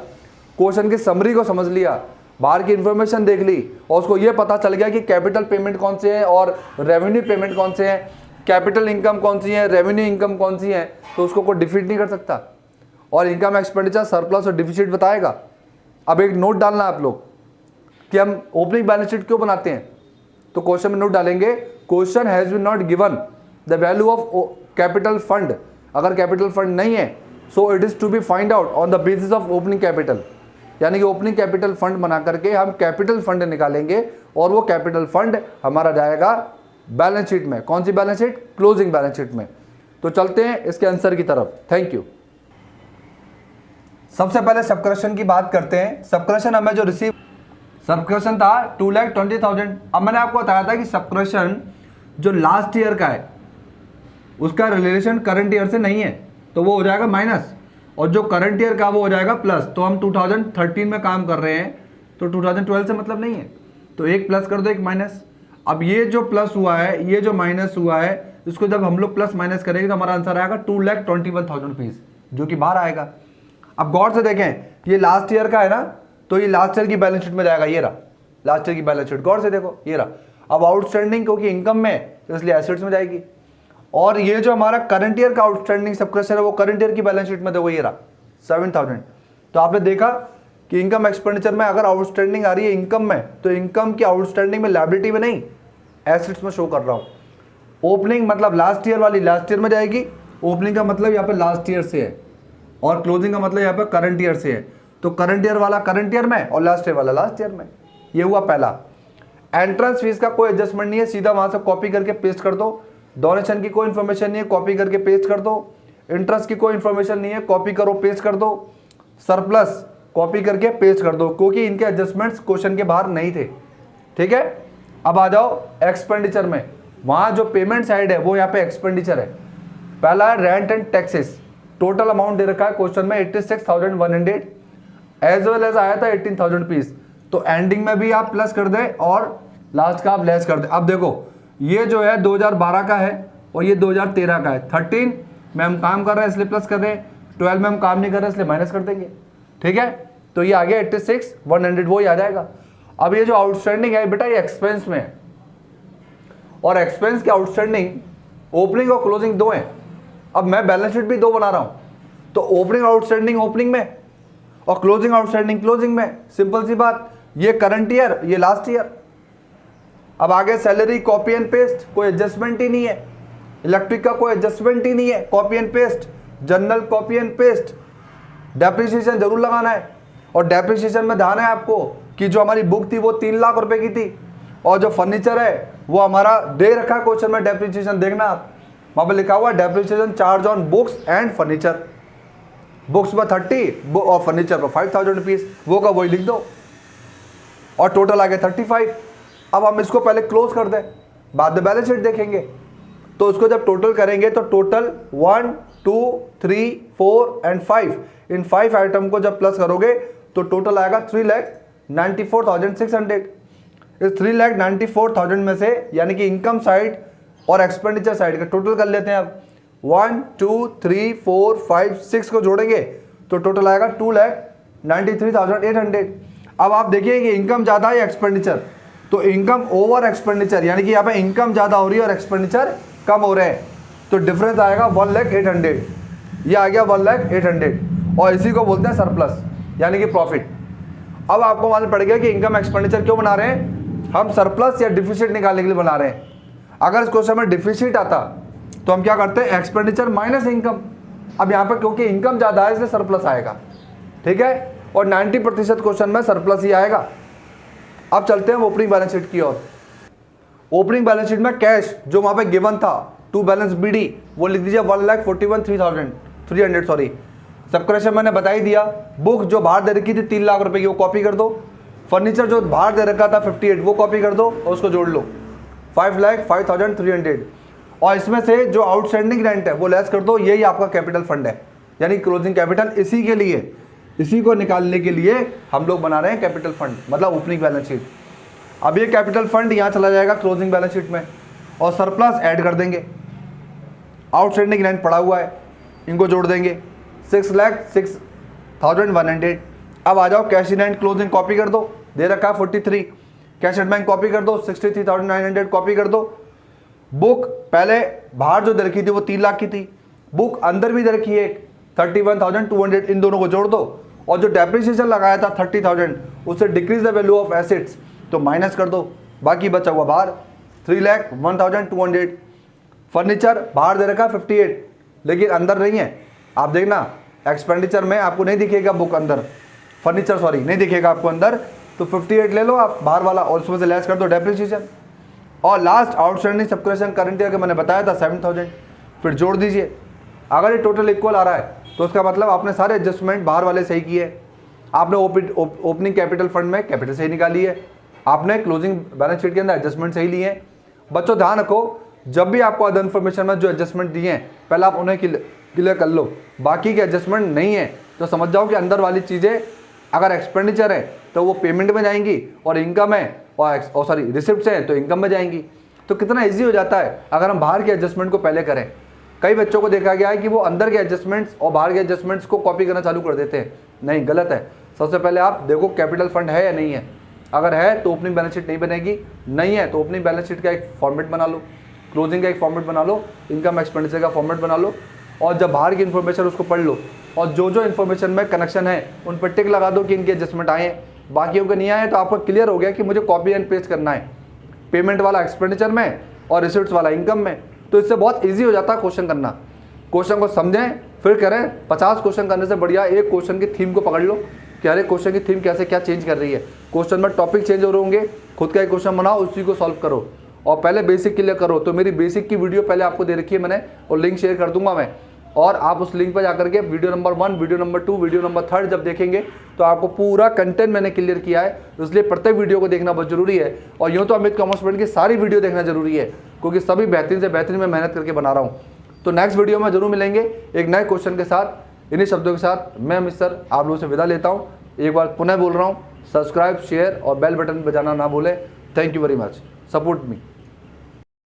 क्वेश्चन की समरी को समझ लिया, बाहर की इन्फॉर्मेशन देख ली और उसको ये पता चल गया कि कैपिटल पेमेंट कौन से हैं और रेवेन्यू पेमेंट कौन से हैं, कैपिटल इनकम कौन सी है, रेवेन्यू इनकम कौन सी है, तो उसको कोई डिफीट नहीं कर सकता। और इनकम एक्सपेंडिचर, सरप्लस और डिफिसिट बताएगा। अब एक नोट डालना आप लोग कि हम ओपनिंग बैलेंस शीट क्यों बनाते हैं, तो क्वेश्चन में नोट डालेंगे, question has been not given the value of capital fund. अगर कैपिटल फंड नहीं है so it is to be find out on the basis of opening capital, यानी कि ओपनिंग कैपिटल फंड बना करके हम कैपिटल फंड निकालेंगे और वो कैपिटल फंड हमारा जाएगा बैलेंस शीट में। कौन सी balance sheet? Closing balance sheet में। तो चलते हैं इसके आंसर की तरफ। Thank you. सबसे पहले सबकरेक्शन की बात करते हैं। सबकरेक्शन हमें जो रिसीव सबकरेक्शन था 2,20,000। अब मैंने आपको बताया था कि सबकरेक्शन जो लास्ट ईयर का है उसका रिलेशन करंट ईयर से नहीं है, तो वो हो जाएगा माइनस, और जो करंट ईयर का वो हो जाएगा प्लस। तो हम 2013 में काम कर रहे हैं तो 2012 से मतलब नहीं है, तो एक प्लस कर दो एक माइनस। अब ये जो प्लस हुआ है, ये जो माइनस हुआ है, इसको जब हम लोग प्लस माइनस करेंगे तो हमारा आंसर आएगा 2,21,000 रुपीज, जो कि बाहर आएगा। अब गौर से देखें, ये लास्ट ईयर का है ना, तो ये लास्ट ईयर की बैलेंस शीट में जाएगा। ये रहा लास्ट ईयर की बैलेंस शीट, गौर से देखो ये रहा। अब आउटस्टैंडिंग क्योंकि इनकम में, इसलिए एसेट्स में जाएगी। और ये जो हमारा करंट ईयर का आउटस्टैंडिंग सबकरेक्शन है वो करंट ईयर की बैलेंस शीट में देखो, ये रहा 7,000। तो आपने देखा कि इनकम एक्सपेंडिचर में अगर आउटस्टैंडिंग आ रही है इनकम में, तो इनकम की आउटस्टैंडिंग में लायबिलिटी में नहीं, एसेट्स में शो कर रहा हूँ। ओपनिंग मतलब लास्ट ईयर वाली लास्ट ईयर में जाएगी, ओपनिंग का मतलब यहाँ पे लास्ट ईयर से है, और क्लोजिंग का मतलब यहाँ पे करंट ईयर से है। तो करंट ईयर वाला करंट ईयर में और लास्ट ईयर वाला लास्ट ईयर में। ये हुआ पहला। एंट्रेंस फीस का कोई एडजस्टमेंट नहीं है, सीधा वहां से कॉपी करके पेस्ट कर दो। डोनेशन की कोई इन्फॉर्मेशन नहीं है, कॉपी करके पेस्ट कर दो। इंटरेस्ट की कोई इन्फॉर्मेशन नहीं है, कॉपी करो पेस्ट कर दो। सरप्लस कॉपी करके पेस्ट कर दो, क्योंकि इनके एडजस्टमेंट्स क्वेश्चन के बाहर नहीं थे। ठीक है, अब आ जाओ एक्सपेंडिचर में। वहां जो पेमेंट साइड है वो यहाँ पे एक्सपेंडिचर है। पहला है rent and taxes. Total amount दे रखा है क्वेश्चन में 86,100, एज वेल एज आया था 18,000 रुपीज। तो एंडिंग में भी आप प्लस कर दें और लास्ट का आप लेस कर दें। अब देखो ये जो है 2012 का है और ये 2013 का है। 13 में हम काम कर रहे हैं इसलिए प्लस कर रहे हैं, 12 में हम काम नहीं कर रहे इसलिए माइनस कर देंगे। ठीक है, तो ये आ गया 86,100, वो ही आ जाएगा। अब ये जो आउटस्टैंडिंग है बेटा, ये एक्सपेंस में है, और एक्सपेंस की आउटस्टैंडिंग ओपनिंग और क्लोजिंग दो है। अब मैं बैलेंस शीट भी दो बना रहा हूं, तो ओपनिंग आउटस्टैंडिंग ओपनिंग में और क्लोजिंग आउटस्टैंडिंग क्लोजिंग में। सिंपल सी बात, ये करंट ईयर ये लास्ट ईयर। अब आगे सैलरी कॉपी एंड पेस्ट, कोई एडजस्टमेंट ही नहीं है। इलेक्ट्रिक का कोई एडजस्टमेंट ही नहीं है, copy and paste. General copy and paste. Depreciation जरूर लगाना है, और डेप्रिसिएशन में ध्यान है आपको कि जो हमारी बुक थी वो 3 लाख रुपए की थी, और जो फर्नीचर है वो हमारा दे रखा है क्वेश्चन में। डेप्रिसिएशन देखना आप, वहां पर लिखा हुआ depreciation charge on books and furniture. Books पर 30 और फर्नीचर पर 5,000 रुपीज, वो का वही लिख दो, और टोटल आ गया 35। अब हम इसको पहले क्लोज कर दें, बाद में बैलेंस शीट देखेंगे। तो उसको जब टोटल करेंगे तो टोटल 1, 2, 3, 4 एंड 5, इन 5 आइटम को जब प्लस करोगे तो टोटल आएगा 3,94,600। इस 3,94,000 में से, यानी कि इनकम साइड और एक्सपेंडिचर साइड का टोटल कर लेते हैं। अब 1, 2, 3, 4, 5, 6 को जोड़ेंगे तो टोटल आएगा 2,93,800। अब आप देखिए कि इनकम ज़्यादा है या एक्सपेंडिचर, तो इनकम ओवर एक्सपेंडिचर, यानी कि यहाँ पे इनकम ज़्यादा हो रही है और एक्सपेंडिचर कम हो रहे हैं, तो डिफरेंस आएगा 1,08,000। ये आ गया 1,08,000, और इसी को बोलते हैं सरप्लस, यानी कि प्रॉफिट। अब आपको मालूम पड़ गया कि इनकम एक्सपेंडिचर क्यों बना रहे हैं, हम सरप्लस या डिफिसिट निकालने के लिए बना रहे हैं। अगर इस क्वेश्चन में डिफिसिट आता तो हम क्या करते हैं, एक्सपेंडिचर माइनस इनकम। अब यहाँ पर क्योंकि इनकम ज़्यादा है इसलिए सरप्लस आएगा। ठीक है, और 90% क्वेश्चन में सरप्लस ही आएगा। अब चलते हैं ओपनिंग बैलेंस शीट की ओर। ओपनिंग बैलेंस शीट में कैश जो वहाँ पे गिवन था टू बैलेंस BD, वो लिख दीजिए 1,41,300 सॉरी। सबकरेक्शन मैंने बता ही दिया। बुक जो बाहर दे रखी थी 3 लाख रुपए की, वो कॉपी कर दो। फर्नीचर जो बाहर दे रखा था 58 वो कॉपी कर दो और उसको जोड़ लो 5,05,300। और इसमें से जो आउटस्टैंडिंग रेंट है वो लेस कर दो, यही आपका कैपिटल फंड है, यानी क्लोजिंग कैपिटल। इसी के लिए, इसी को निकालने के लिए हम लोग बना रहे हैं कैपिटल फंड, मतलब ओपनिंग बैलेंस शीट। अब ये कैपिटल फंड यहाँ चला जाएगा क्लोजिंग बैलेंस शीट में और सरप्लस ऐड कर देंगे। आउटस्टैंडिंग रेंट पड़ा हुआ है, इनको जोड़ देंगे 6,06,100। अब आ जाओ cash in hand closing copy कर दो, दे रखा है 43। कैश एट बैंक कॉपी कर दो 63,900 कॉपी कर दो। बुक पहले बाहर जो दे रखी थी वो 3 लाख की थी, बुक अंदर भी दे रखी है 31,200, इन दोनों को जोड़ दो। और जो डेप्रिसिएशन लगाया था 30,000 उससे decrease the value of assets तो माइनस कर दो, बाकी बचा हुआ बाहर 3,01,200। फर्नीचर बाहर दे रखा 58 लेकिन अंदर नहीं है, आप देखना एक्सपेंडिचर में आपको नहीं दिखेगा बुक अंदर, फर्नीचर सॉरी नहीं दिखेगा आपको अंदर, तो 58 ले लो आप बाहर वाला और उसमें से लेस कर दो डेप्रिसिएशन। और last outstanding subscription current year का मैंने बताया था 7,000, फिर जोड़ दीजिए। अगर ये टोटल इक्वल आ रहा है तो उसका मतलब आपने सारे एडजस्टमेंट बाहर वाले सही किए, आपने ओपनिंग कैपिटल फंड में कैपिटल सही निकाली है, आपने क्लोजिंग बैलेंस शीट के अंदर एडजस्टमेंट सही लिए हैं। बच्चों ध्यान रखो, जब भी आपको अदर इन्फॉर्मेशन में जो एडजस्टमेंट दिए हैं पहले आप उन्हें क्लियर कर लो, बाकी के एडजस्टमेंट नहीं है तो समझ जाओ कि अंदर वाली चीज़ें अगर एक्सपेंडिचर है तो वो पेमेंट में जाएंगी और इनकम है और सॉरी रिसिप्ट्स हैं तो इनकम में जाएंगी। तो कितना ईजी हो जाता है अगर हम बाहर के एडजस्टमेंट को पहले करें। कई बच्चों को देखा गया है कि वो अंदर के एडजस्टमेंट्स और बाहर के एडजस्टमेंट्स को कॉपी करना चालू कर देते हैं, नहीं, गलत है। सबसे पहले आप देखो कैपिटल फंड है या नहीं है, अगर है तो ओपनिंग बैलेंस शीट नहीं बनेगी, नहीं है तो ओपनिंग बैलेंस शीट का एक फॉर्मेट बना लो, क्लोजिंग का एक फॉर्मेट बना लो, इनकम एक्सपेंडिचर का फॉर्मेट बना लो और जब बाहर की इन्फॉर्मेशन उसको पढ़ लो और जो जो इन्फॉर्मेशन में कनेक्शन है उन पर टिक लगा दो कि इनके एडजस्टमेंट आए हैं, बाकियों के नहीं आए तो आपको क्लियर हो गया कि मुझे कॉपी एंड पेस्ट करना है, पेमेंट वाला एक्सपेंडिचर में और रिसिप्ट्स वाला इनकम में। तो इससे बहुत ईजी हो जाता है क्वेश्चन करना। क्वेश्चन को समझें फिर करें, 50 क्वेश्चन करने से बढ़िया एक क्वेश्चन की थीम को पकड़ लो कि अरे क्वेश्चन की थीम कैसे क्या चेंज कर रही है, क्वेश्चन में टॉपिक चेंज हो रहे होंगे, खुद का एक क्वेश्चन बनाओ उसी को सॉल्व करो और पहले बेसिक क्लियर करो। तो मेरी बेसिक की वीडियो पहले आपको दे रखी है मैंने और लिंक शेयर कर दूंगा मैं, और आप उस लिंक पर जाकर के video number 1, video number 2, video number 3 जब देखेंगे तो आपको पूरा कंटेंट मैंने क्लियर किया है। इसलिए प्रत्येक वीडियो को देखना बहुत जरूरी है और यूँ तो अमित कॉमर्स पॉइंट की सारी वीडियो देखना जरूरी है क्योंकि सभी बेहतरीन से बेहतरीन मैं मेहनत करके बना रहा हूँ। तो नेक्स्ट वीडियो में जरूर मिलेंगे एक नए क्वेश्चन के साथ। इन्हीं शब्दों के साथ मैं अमित सर आप लोगों से विदा लेता हूँ। एक बार पुनः बोल रहा हूँ, सब्सक्राइब, शेयर और बेल बटन बजाना ना भूलें। Thank you very much, support me.